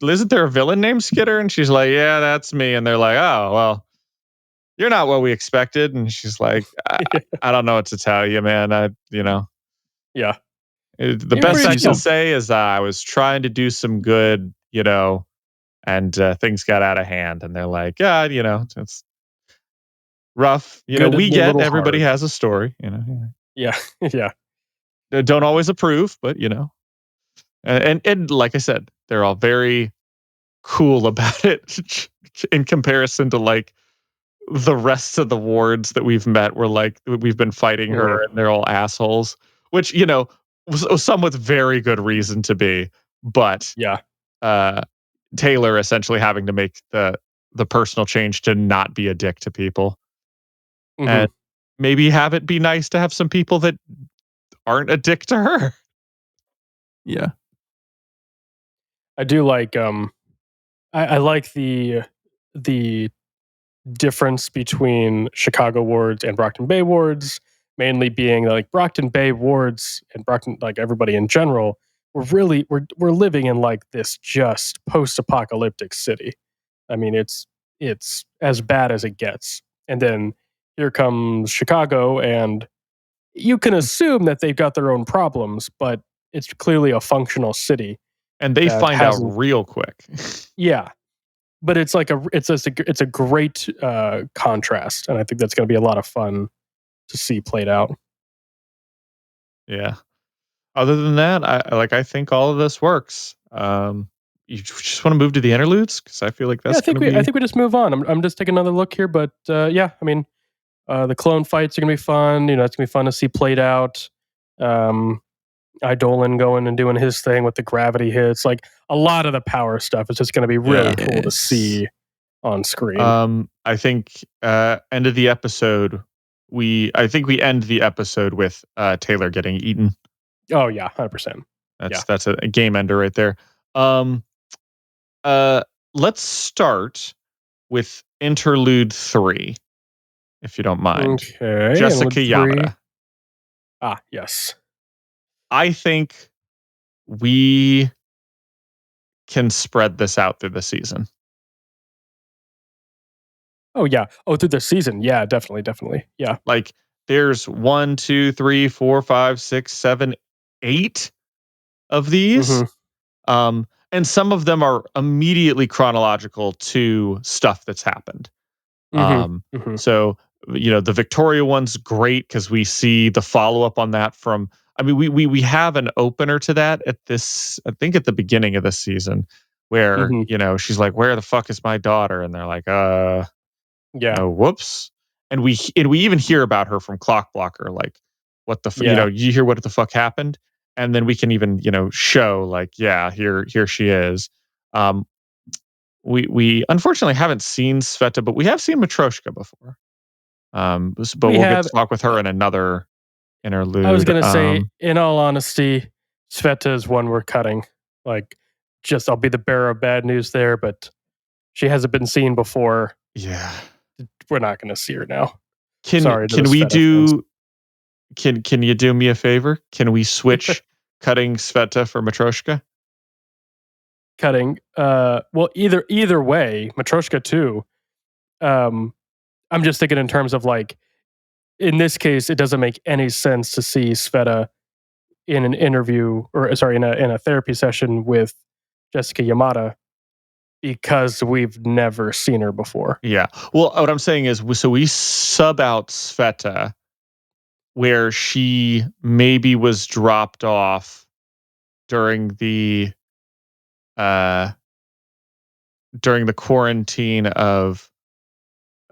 Speaker 3: isn't there a villain named Skitter? And she's like, yeah, that's me. And they're like, oh, well, you're not what we expected. And she's like, I don't know what to tell you, man.
Speaker 2: Yeah.
Speaker 3: The best I can say is I was trying to do some good, and things got out of hand. And they're like, it's rough. We get everybody has a story,
Speaker 2: Yeah. Yeah.
Speaker 3: Don't always approve, but and like I said, they're all very cool about it in comparison to like the rest of the wards that we've met. Where like we've been fighting her and they're all assholes, which was some with very good reason to be. But Taylor essentially having to make the personal change to not be a dick to people, and maybe have it be nice to have some people that aren't a dick to her.
Speaker 1: Yeah.
Speaker 2: I do like I like the difference between Chicago wards and Brockton Bay wards, mainly being like Brockton Bay wards and Brockton, like everybody in general, we're living in like this just post-apocalyptic city. I mean, it's as bad as it gets. And then here comes Chicago, and you can assume that they've got their own problems, but it's clearly a functional city.
Speaker 3: And they find out real quick.
Speaker 2: Yeah. but it's like it's a great contrast, and I think that's going to be a lot of fun to see played out.
Speaker 3: Yeah. Other than that, I think all of this works. You just want to move to the interludes because I feel like that's going to be.
Speaker 2: I think we just move on. I'm just taking another look here, but yeah, I mean, the clone fights are going to be fun. You know, it's going to be fun to see played out. Eidolon going and doing his thing with the gravity hits. Like a lot of the power stuff is just going to be really cool to see on screen.
Speaker 3: I think end of the episode. I think we end the episode with Taylor getting eaten.
Speaker 2: Oh yeah, 100%.
Speaker 3: That's a game ender right there. Let's start with interlude 3, if you don't mind.
Speaker 2: Okay.
Speaker 3: Jessica Yamada.
Speaker 2: Ah, yes.
Speaker 3: I think we can spread this out through the season.
Speaker 2: Oh yeah. Oh, through the season. Yeah, definitely. Yeah.
Speaker 3: Like there's 1, 2, 3, 4, 5, 6, 7, 8 of these. And some of them are immediately chronological to stuff that's happened. So, you know, the Victoria one's great because we see the follow-up on that from, I mean, we have an opener to that at this, I think at the beginning of this season where, you know, she's like, where the fuck is my daughter? And they're like,
Speaker 2: yeah.
Speaker 3: Oh, whoops. And we even hear about her from Clockblocker, like what the you know, you hear what the fuck happened, and then we can even, you know, show like, yeah, here she is. We unfortunately haven't seen Sveta, but we have seen Matryoshka before. But we'll get to talk with her in another interlude.
Speaker 2: I was gonna say, in all honesty, Sveta is one we're cutting. Like, just I'll be the bearer of bad news there, but she hasn't been seen before.
Speaker 3: Yeah.
Speaker 2: We're not going to see her now.
Speaker 3: Can you do me a favor? Can we switch cutting Sveta for Matryoshka?
Speaker 2: Cutting. Well, either way, Matryoshka too. I'm just thinking in terms of like, in this case, it doesn't make any sense to see Sveta in an interview in a therapy session with Jessica Yamada because we've never seen her before.
Speaker 3: Yeah. Well, what I'm saying is, so we sub out Sveta where she maybe was dropped off during the quarantine of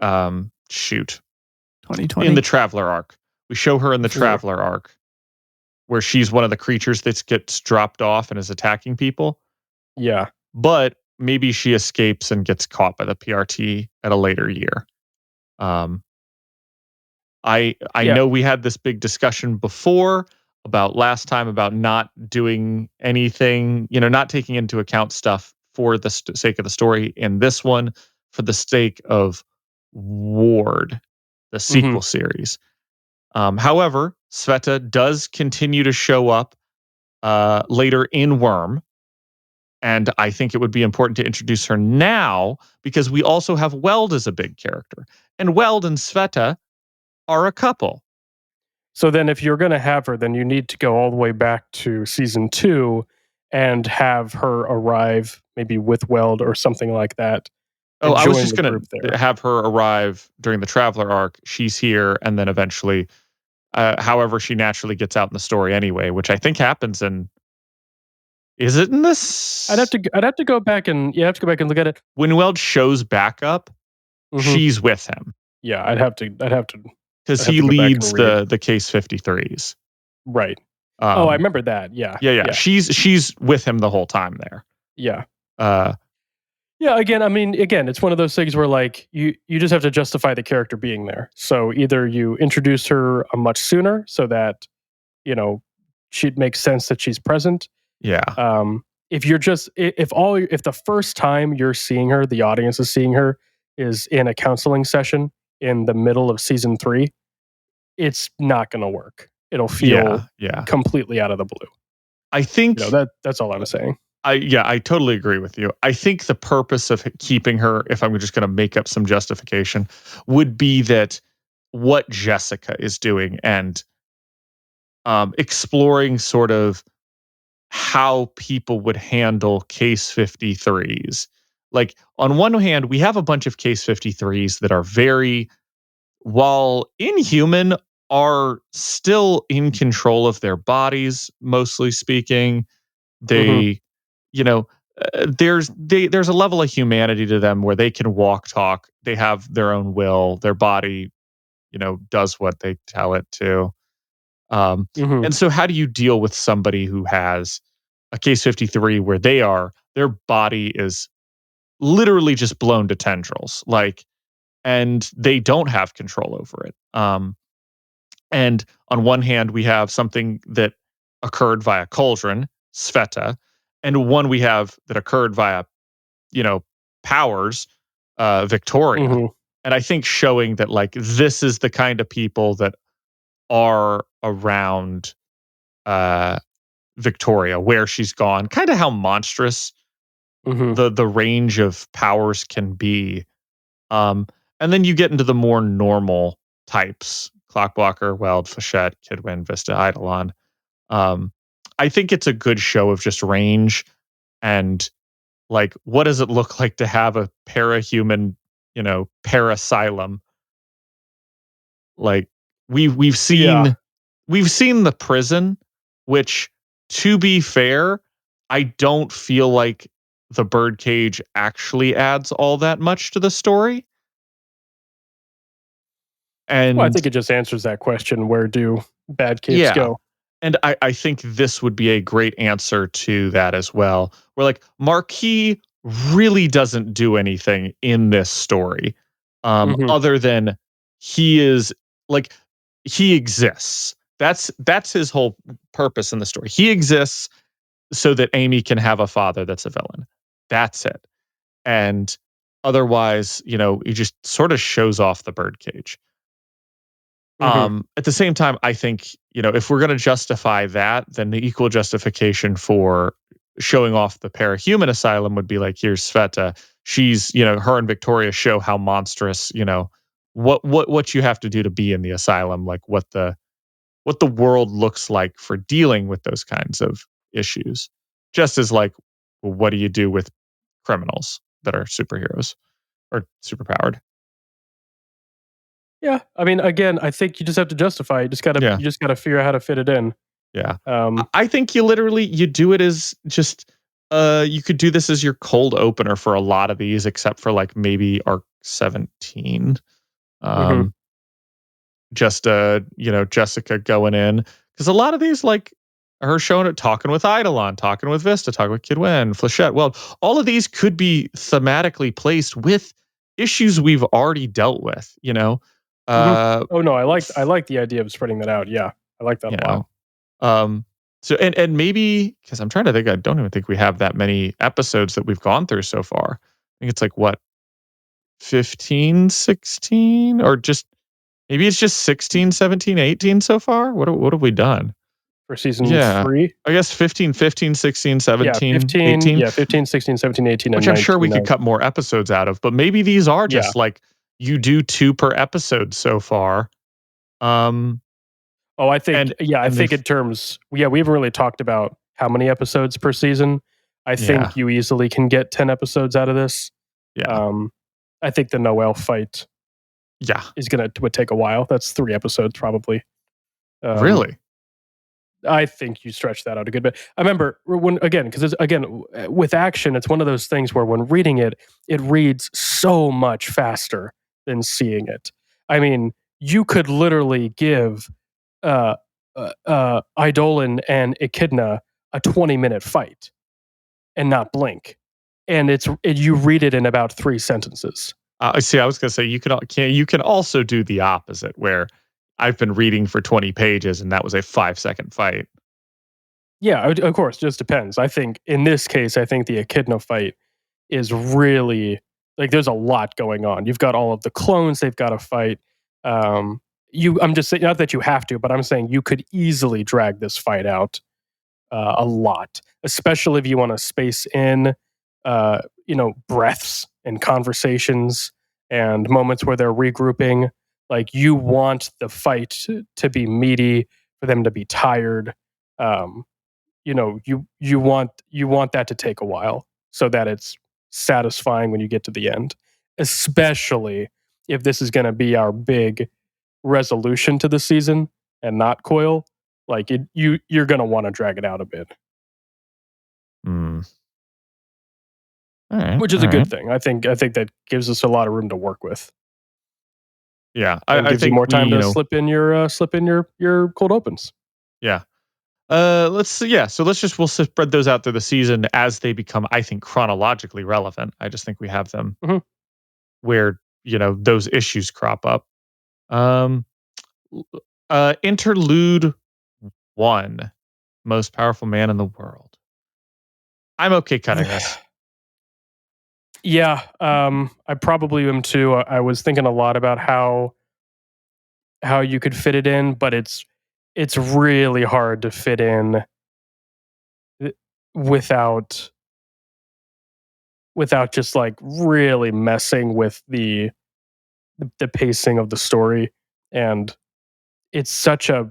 Speaker 1: 2020
Speaker 3: in the Traveler arc. We show her in the Traveler arc where she's one of the creatures that gets dropped off and is attacking people.
Speaker 2: Yeah.
Speaker 3: But maybe she escapes and gets caught by the PRT at a later year. I know we had this big discussion before about last time about not doing anything, you know, not taking into account stuff for the sake of the story. In this one, for the sake of Ward, the sequel series. However, Sveta does continue to show up later in Worm. And I think it would be important to introduce her now because we also have Weld as a big character. And Weld and Sveta are a couple.
Speaker 2: So then if you're going to have her, then you need to go all the way back to season 2 and have her arrive maybe with Weld or something like that.
Speaker 3: Oh, I was just going to have her arrive during the Traveler arc. She's here, and then eventually, however she naturally gets out in the story anyway, which I think happens in... Is it in this?
Speaker 2: I'd have to go back and look at it.
Speaker 3: When Weld shows back up, she's with him.
Speaker 2: Yeah, I'd have to
Speaker 3: because he leads the Case 53s.
Speaker 2: Right. I remember that. Yeah.
Speaker 3: She's with him the whole time there.
Speaker 2: Yeah. Yeah. Again, it's one of those things where like you just have to justify the character being there. So either you introduce her much sooner so that, you know, she'd make sense that she's present.
Speaker 3: Yeah.
Speaker 2: If the first time you're seeing her, the audience is seeing her is in a counseling session in the middle of season 3, it's not going to work. It'll feel completely out of the blue.
Speaker 3: I think
Speaker 2: that's all I'm saying.
Speaker 3: I totally agree with you. I think the purpose of keeping her, if I'm just going to make up some justification, would be that what Jessica is doing and exploring sort of how people would handle Case 53s Like, on one hand, we have a bunch of Case 53s that are very, while inhuman, are still in control of their bodies, mostly speaking.
Speaker 2: Mhm.
Speaker 3: They, you know, there's a level of humanity to them where they can walk, talk. They have their own will. Their body, does what they tell it to.
Speaker 2: Mhm.
Speaker 3: And so, how do you deal with somebody who has a Case 53 where their body is literally just blown to tendrils, like, and they don't have control over it. And on one hand, we have something that occurred via cauldron, Sveta, and one we have that occurred via, you know, powers, Victoria.
Speaker 2: Mhm.
Speaker 3: And I think showing that, like, this is the kind of people that are around uh Victoria, where she's gone, kind of how monstrous
Speaker 2: Mhm.
Speaker 3: the range of powers can be. Um, and then you get into the more normal types: Clockblocker, Weld, Flechette, Kidwin, Vista, Eidolon. Um, I think it's a good show of just range and, like, what does it look like to have a parahuman, parasylum? Like, we've
Speaker 2: Yeah.
Speaker 3: seen we've seen the prison, which, to be fair, I don't feel like the birdcage actually adds all that much to the story.
Speaker 2: Well, I
Speaker 3: And
Speaker 2: think it just answers that question, where do bad capes
Speaker 3: yeah,
Speaker 2: go?
Speaker 3: and I think this would be a great answer to that as well. Where, like, Marquis really doesn't do anything in this story,
Speaker 2: Mhm.
Speaker 3: other than he is, like, he exists. That's his whole purpose in the story. He exists so that Amy can have a father that's a villain. That's it. And otherwise, he just sort of shows off the birdcage.
Speaker 2: Mhm.
Speaker 3: At the same time, I think, if we're going to justify that, then the equal justification for showing off the parahuman asylum would be like, here's Sveta. She's, her and Victoria show how monstrous, what you have to do to be in the asylum, like what the world looks like for dealing with those kinds of issues. Just as, like, well, what do you do with criminals that are superheroes or superpowered?
Speaker 2: Yeah. I mean, again, I think you just have to justify it.
Speaker 3: Yeah.
Speaker 2: You just gotta figure out how to fit it in.
Speaker 3: Yeah. I
Speaker 2: Um,
Speaker 3: I think you do it as just, you could do this as your cold opener for a lot of these, except for, like, maybe arc 17.
Speaker 2: mhm.
Speaker 3: Um, just, Jessica going in, because a lot of these, like, her showing it, talking with Eidolon, talking with Vista, talking with Kidwin, Flechette. Well, all of these could be thematically placed with issues we've already dealt with,
Speaker 2: Mhm.
Speaker 3: Uh,
Speaker 2: Oh, no, I like the idea of spreading that out, yeah. I like that
Speaker 3: you
Speaker 2: a lot.
Speaker 3: know, Um, so, and maybe, because I'm trying to think, I don't even think we have that many episodes that we've gone through so far. I think it's like, what, 15, 16, or just maybe it's just 16, 17, 18 so far. What have we done?
Speaker 2: For season
Speaker 3: Yeah.
Speaker 2: 3?
Speaker 3: I guess 15, 15, 16,
Speaker 2: Yeah,
Speaker 3: 17,
Speaker 2: 15
Speaker 3: 18,
Speaker 2: yeah, 15, 16, 17, 18, and
Speaker 3: which I'm sure we
Speaker 2: 19
Speaker 3: could
Speaker 2: are
Speaker 3: cut more episodes out of, but maybe these are
Speaker 2: yeah.
Speaker 3: just like, you do two per episode so far. Um,
Speaker 2: Oh, I think
Speaker 3: and,
Speaker 2: yeah, I
Speaker 3: and
Speaker 2: think
Speaker 3: they've,
Speaker 2: in terms yeah, we haven't really talked about how many episodes per season. I
Speaker 3: yeah,
Speaker 2: think you easily can get 10 episodes out of this.
Speaker 3: yeah,
Speaker 2: Um, I think the Noel fight
Speaker 3: yeah,
Speaker 2: would take a while. That's 3 episodes probably. Um,
Speaker 3: really.
Speaker 2: I think you stretch that out a good bit. I remember when again, because again with action, it's one of those things where when reading it, it reads so much faster than seeing it. I mean, you could literally give uh, Eidolon and Echidna a 20-minute fight and not blink, and you read it in about 3 sentences.
Speaker 3: See, I was gonna say, you can also do the opposite, where I've been reading for 20 pages and that was a 5-second fight.
Speaker 2: Yeah, of course, just depends. I think in this case, I think the Echidna fight is really like there's a lot going on. You've got all of the clones they've got to fight. I'm just saying, not that you have to, but I'm saying you could easily drag this fight out a lot, especially if you want to space in, breaths and conversations and moments where they're regrouping. Like you want the fight to be meaty, for them to be tired. Um, you want that to take a while so that it's satisfying when you get to the end, especially if this is going to be our big resolution to the season and not Coil. Like you're going to want to drag it out a bit,
Speaker 3: All right,
Speaker 2: which is a good thing. I think that gives us a lot of room to work with.
Speaker 3: Yeah,
Speaker 2: and
Speaker 3: I
Speaker 2: gives
Speaker 3: think
Speaker 2: you more time
Speaker 3: we,
Speaker 2: to slip in your cold opens.
Speaker 3: Yeah. Let's see. Yeah. So we'll spread those out through the season as they become, I think, chronologically relevant. I just think we have them where, those issues crop up. Interlude 1, most powerful man in the world. I'm okay cutting this.
Speaker 2: Yeah, I probably am too. I was thinking a lot about how you could fit it in, but it's really hard to fit in without just like really messing with the pacing of the story. And it's such a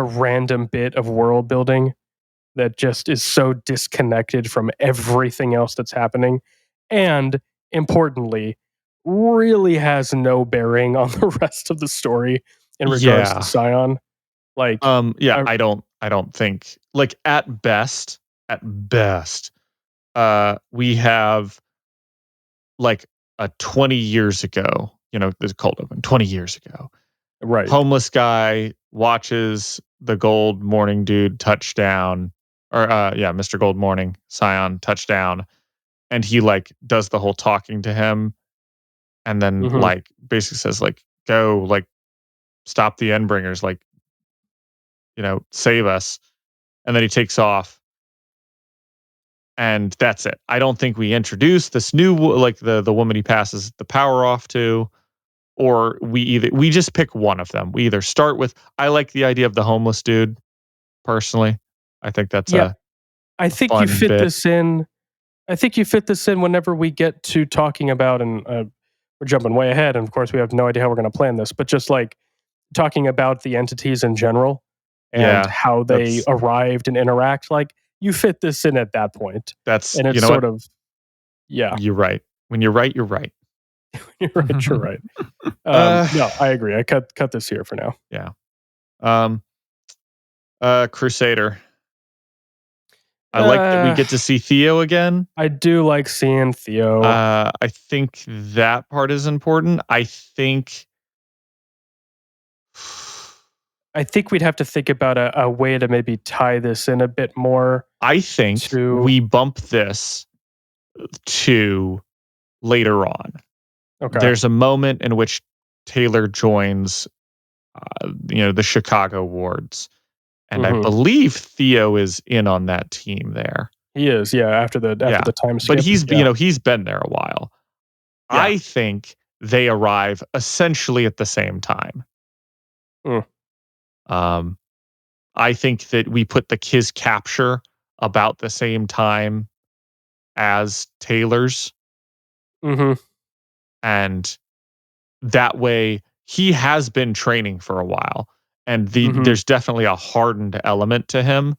Speaker 2: random bit of world building that just is so disconnected from everything else that's happening, and importantly really has no bearing on the rest of the story in regards to Scion. Like
Speaker 3: I don't think, like, at best, we have like a 20 years ago, there's a cold open 20 years ago.
Speaker 2: right.
Speaker 3: Homeless guy watches the Gold Morning dude touchdown, or Mr. Gold Morning Scion touchdown, and he like does the whole talking to him, and then like basically says like, go, like, stop the Endbringers, like, save us, and then he takes off. And that's it. I don't think we introduce this new, like, the woman he passes the power off to, or we just pick one of them. We either start with, I like the idea of the homeless dude personally. I think that's
Speaker 2: I think
Speaker 3: fun
Speaker 2: you fit
Speaker 3: bit.
Speaker 2: this in. I think you fit this in whenever we get to talking about, and we're jumping way ahead, and of course we have no idea how we're going to plan this, but just like talking about the entities in general and how they arrived and interact. Like, you fit this in at that point.
Speaker 3: That's,
Speaker 2: and it's sort of, yeah.
Speaker 3: You're right. When you're right, you're right.
Speaker 2: You're right. You're right. No, I agree. I cut this here for now.
Speaker 3: Yeah. Crusader. I like that we get to see Theo again.
Speaker 2: I do like seeing Theo.
Speaker 3: I think that part is important. I think
Speaker 2: we'd have to think about a way to maybe tie this in a bit more.
Speaker 3: I think we bump this to later on.
Speaker 2: Okay.
Speaker 3: There's a moment in which Taylor joins, the Chicago wards, and I believe Theo is in on that team there.
Speaker 2: He is, yeah. After the time skip,
Speaker 3: but he's he's been there a while. Yeah. I think they arrive essentially at the same time. I think that we put the Kiz capture about the same time as Taylor's. And that way he has been training for a while, and there's definitely a hardened element to him.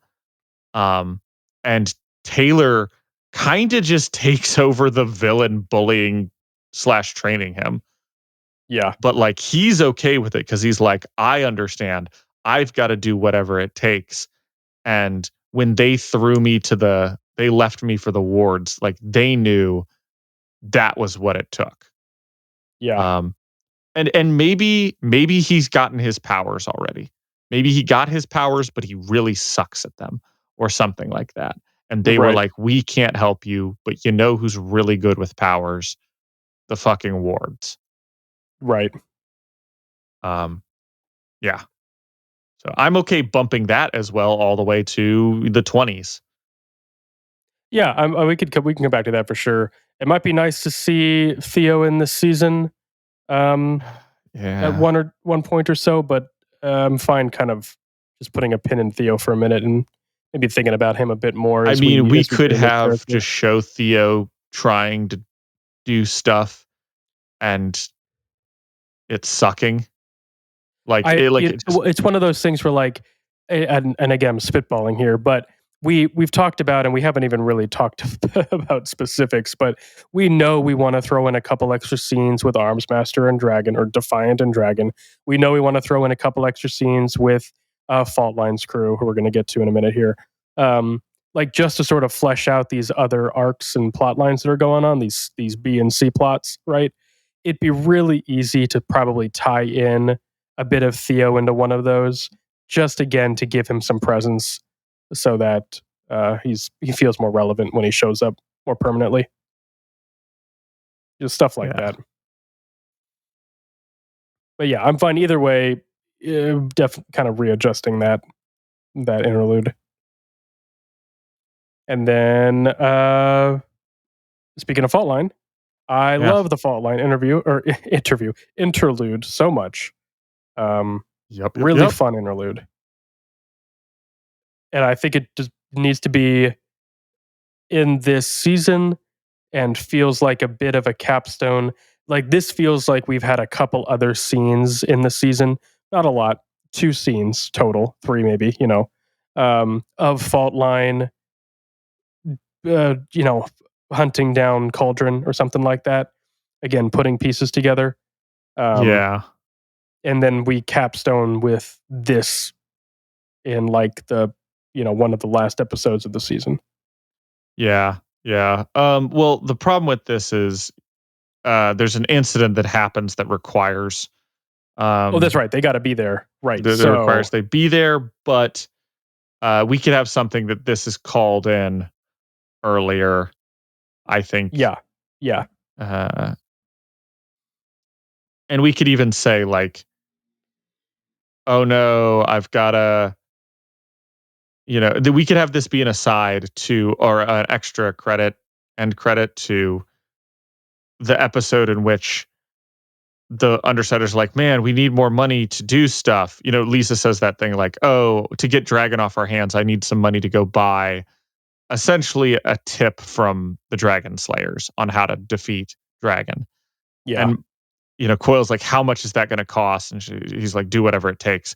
Speaker 3: And Taylor kind of just takes over the villain bullying / training him.
Speaker 2: Yeah.
Speaker 3: But like, he's okay with it because he's like, I understand. I've got to do whatever it takes. And when they they left me for the wards, like, they knew that was what it took.
Speaker 2: Yeah.
Speaker 3: And maybe he's gotten his powers already. Maybe he got his powers, but he really sucks at them or something like that. And they were like, we can't help you, but who's really good with powers? The fucking wards.
Speaker 2: Right.
Speaker 3: Yeah. So I'm okay bumping that as well all the way to the 20s.
Speaker 2: Yeah, we can come back to that for sure. It might be nice to see Theo in this season, at one point or so, but I'm fine kind of just putting a pin in Theo for a minute and maybe thinking about him a bit more.
Speaker 3: I mean, we could have just show Theo trying to do stuff and it's sucking. Like,
Speaker 2: it's one of those things where, like, and again, I'm spitballing here, but we've talked about, and we haven't even really talked about specifics, but we know we want to throw in a couple extra scenes with Armsmaster and Dragon, or Defiant and Dragon. We know we want to throw in a couple extra scenes with Fault Line's crew, who we're going to get to in a minute here. Like just to sort of flesh out these other arcs and plot lines that are going on, these B and C plots, right? It'd be really easy to probably tie in a bit of Theo into one of those, just again to give him some presence, so that he feels more relevant when he shows up more permanently. Just stuff like that. But yeah, I'm fine either way. Definitely kind of readjusting that interlude. And then speaking of Fault Line, I love the Fault Line interlude so much. Really fun interlude. And I think it just needs to be in this season and feels like a bit of a capstone. Like this feels like we've had a couple other scenes in the season, not a lot, 2 scenes total, 3 maybe, of Fault Line, hunting down Cauldron or something like that. Again, putting pieces together. And then we capstone with this in like the, one of the last episodes of the season.
Speaker 3: Yeah. Well, the problem with this is there's an incident that happens that requires.
Speaker 2: That's right. They got to be there, right?
Speaker 3: That requires they be there, but we could have something that this is called in earlier, I think.
Speaker 2: Yeah.
Speaker 3: And we could even say like, oh no, I've got to. We could have this be an aside to, or an extra end credit to the episode in which the Undersiders are like, man, we need more money to do stuff. Lisa says that thing like, oh, to get Dragon off our hands, I need some money to go buy essentially a tip from the Dragon Slayers on how to defeat Dragon.
Speaker 2: Yeah.
Speaker 3: And, Coil's like, how much is that going to cost? And he's like, do whatever it takes.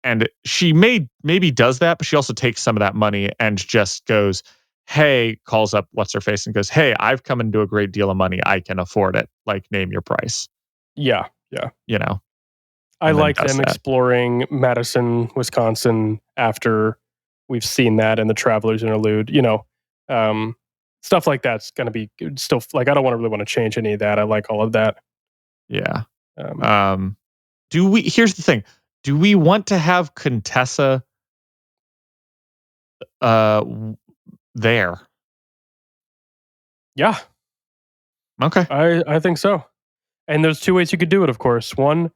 Speaker 3: And she maybe does that, but she also takes some of that money and just goes, hey, calls up what's her face and goes, hey, I've come into a great deal of money. I can afford it. Like, name your price.
Speaker 2: Yeah. I like them exploring Madison, Wisconsin after we've seen that in the Travelers interlude. Stuff like that's going to be still like, I don't really want to change any of that. I like all of that.
Speaker 3: Yeah. Here's the thing. Do we want to have Contessa there?
Speaker 2: Yeah.
Speaker 3: Okay.
Speaker 2: I think so. And there's 2 ways you could do it, of course. One,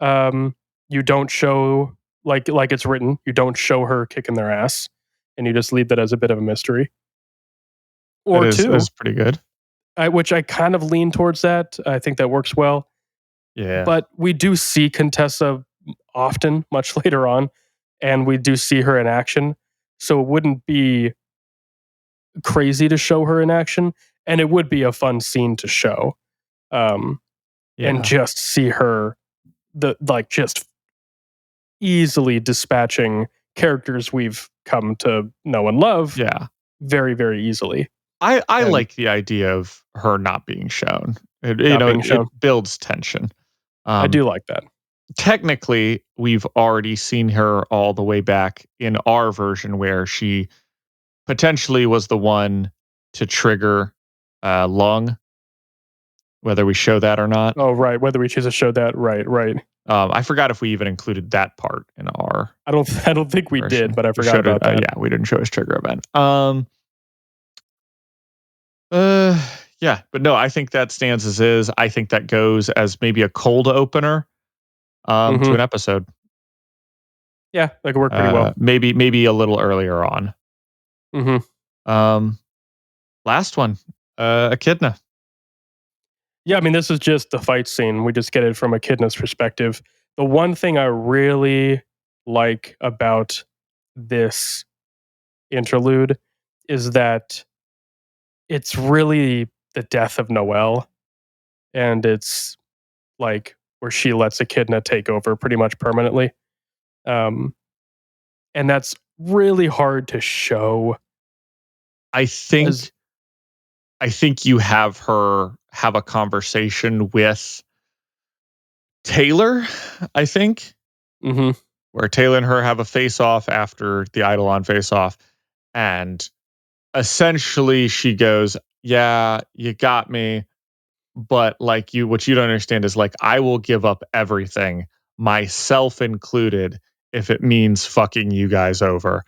Speaker 2: you don't show like it's written, you don't show her kicking their ass, and you just leave that as a bit of a mystery. Or 2,
Speaker 3: is pretty good.
Speaker 2: Which I kind of lean towards that. I think that works well.
Speaker 3: Yeah.
Speaker 2: But we do see Contessa often, much later on, and we do see her in action. So it wouldn't be crazy to show her in action, and it would be a fun scene to show. And just see her just easily dispatching characters we've come to know and love.
Speaker 3: Yeah.
Speaker 2: Very, very easily.
Speaker 3: I like the idea of her not being shown. It builds tension.
Speaker 2: I do like that.
Speaker 3: Technically, we've already seen her all the way back in our version where she potentially was the one to trigger Lung, whether we show that or not.
Speaker 2: Oh, right. Whether we choose to show that. Right.
Speaker 3: I forgot if we even included that part in our.
Speaker 2: I don't think we
Speaker 3: version.
Speaker 2: did, but I forgot about that.
Speaker 3: Yeah, we didn't show his trigger event. Yeah, but no, I think that stands as is. I think that goes as maybe a cold opener to an episode.
Speaker 2: Yeah, that could work pretty well.
Speaker 3: Maybe a little earlier on. Last one, Echidna.
Speaker 2: Yeah, I mean, this is just the fight scene. We just get it from Echidna's perspective. The one thing I really like about this interlude is that it's really the death of Noelle, and it's like where she lets Echidna take over pretty much permanently. And that's really hard to show.
Speaker 3: I think you have her have a conversation with Taylor, I think,
Speaker 2: Mm-hmm.
Speaker 3: where Taylor and her have a face-off after the Eidolon face-off. And essentially she goes, yeah, you got me. But like what you don't understand is like, I will give up everything, myself included, if it means fucking you guys over.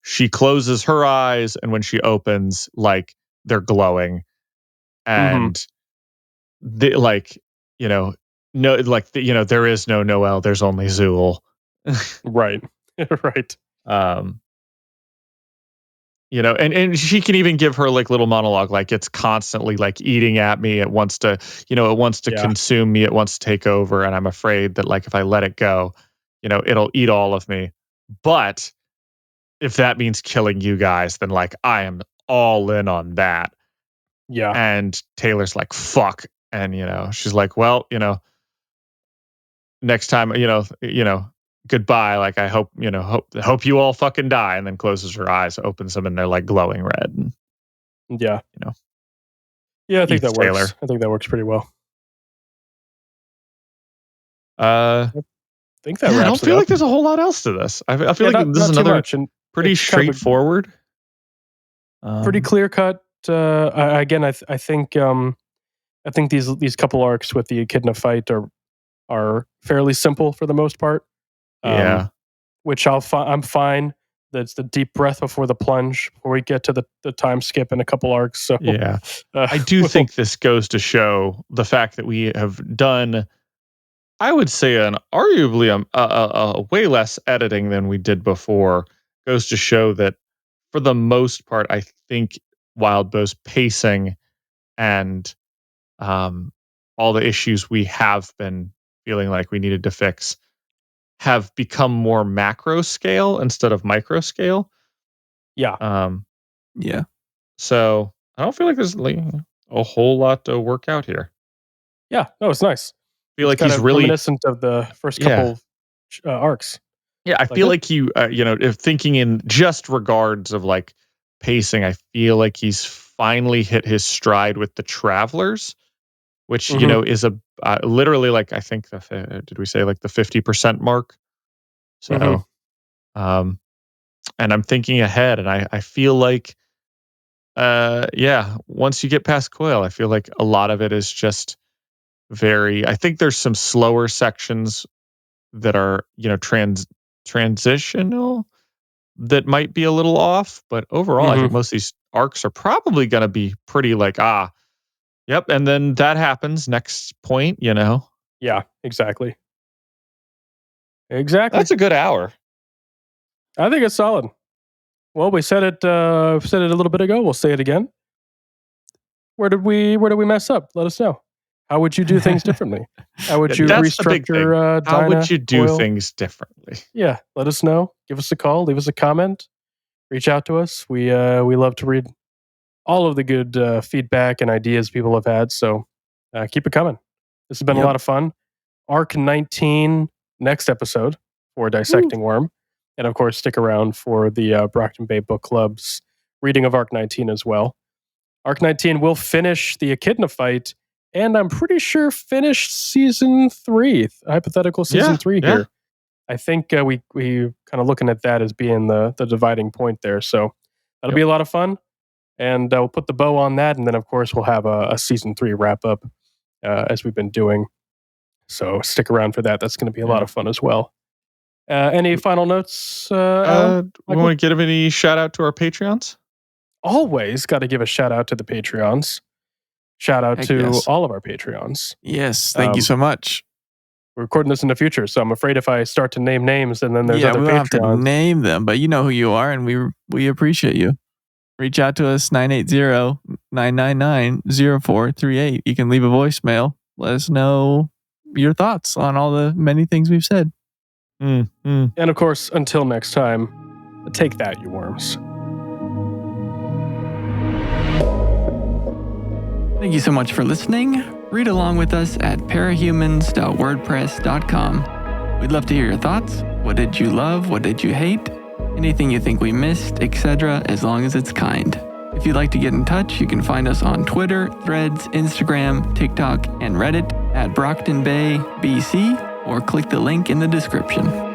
Speaker 3: She closes her eyes, and when she opens, like, they're glowing. And like, no, like, there is no Noel, there's only Zool.
Speaker 2: Right. Right.
Speaker 3: And she can even give her like little monologue, like it's constantly like eating at me. It wants to, consume me. It wants to take over. And I'm afraid that like, if I let it go, it'll eat all of me. But if that means killing you guys, then like, I am all in on that.
Speaker 2: Yeah.
Speaker 3: And Taylor's like, fuck. And, she's like, well, next time, goodbye. Like, I hope you all fucking die. And then closes her eyes, opens them, and they're like glowing red. And,
Speaker 2: yeah. Yeah, I think that
Speaker 3: Taylor.
Speaker 2: works. I think that works pretty well.
Speaker 3: I
Speaker 2: think that wraps
Speaker 3: I don't feel
Speaker 2: it up.
Speaker 3: like there's a whole lot else to this. I feel like this is another pretty straightforward.
Speaker 2: Pretty clear cut. I think these couple arcs with the Echidna fight are fairly simple for the most part. Which I'm fine. That's the deep breath before the plunge, before we get to the time skip in a couple arcs. So
Speaker 3: yeah, I do think this goes to show the fact that we have done, I would say, an arguably a way less editing than we did before. Goes to show that for the most part, I think Wildbow's pacing and all the issues we have been feeling like we needed to fix have become more macro scale instead of micro scale.
Speaker 2: Yeah.
Speaker 1: Yeah.
Speaker 3: So I don't feel like there's like a whole lot to work out here.
Speaker 2: Yeah. No, it's nice.
Speaker 3: I feel like he's really
Speaker 2: reminiscent of the first couple arcs.
Speaker 3: Yeah, I feel like you, if thinking in just regards of like pacing, I feel like he's finally hit his stride with the Travelers, which is a literally like, I think did we say like the 50% mark? So, and I'm thinking ahead, and I feel like, once you get past Coil, I feel like a lot of it is just I think there's some slower sections that are transitional that might be a little off, but overall I think most of these arcs are probably going to be pretty like, yep, and then that happens next point.
Speaker 2: Yeah, exactly. That's
Speaker 3: a good hour.
Speaker 2: I think it's solid. Well, we said it a little bit ago. We'll say it again. Where did we mess up? Let us know. How would you do things differently? How would you restructure
Speaker 3: How would you do
Speaker 2: Coil?
Speaker 3: things differently?
Speaker 2: Yeah, let us know. Give us a call. Leave us a comment. Reach out to us. We love to read all of the good feedback and ideas people have had. So keep it coming. This has been a lot of fun. Arc 19 next episode for Dissecting Worm. And of course, stick around for the Brockton Bay Book Club's reading of Arc 19 as well. Arc 19 will finish the Echidna fight, and I'm pretty sure finish season 3, hypothetical season 3 here. I think we kind of looking at that as being the dividing point there. So that'll be a lot of fun. And we'll put the bow on that. And then, of course, we'll have a season 3 wrap up as we've been doing. So stick around for that. That's going to be a lot of fun as well. Any final notes?
Speaker 3: We want to give any shout out to our Patreons?
Speaker 2: Always got to give a shout out to the Patreons. Shout out to all of our Patreons.
Speaker 1: Yes, thank you so much.
Speaker 2: We're recording this in the future, so I'm afraid if I start to name names and then there's other Patreons.
Speaker 1: We don't have to name them, but you know who you are, and we appreciate you. Reach out to us, 980-999-0438. You can leave a voicemail. Let us know your thoughts on all the many things we've said.
Speaker 2: And of course, until next time, take that, you worms.
Speaker 1: Thank you so much for listening. Read along with us at parahumans.wordpress.com. We'd love to hear your thoughts. What did you love? What did you hate? anything you think we missed, etc., as long as it's kind. If you'd like to get in touch, you can find us on Twitter, Threads, Instagram, TikTok, and Reddit at Brocktonbaybc, or click the link in the description.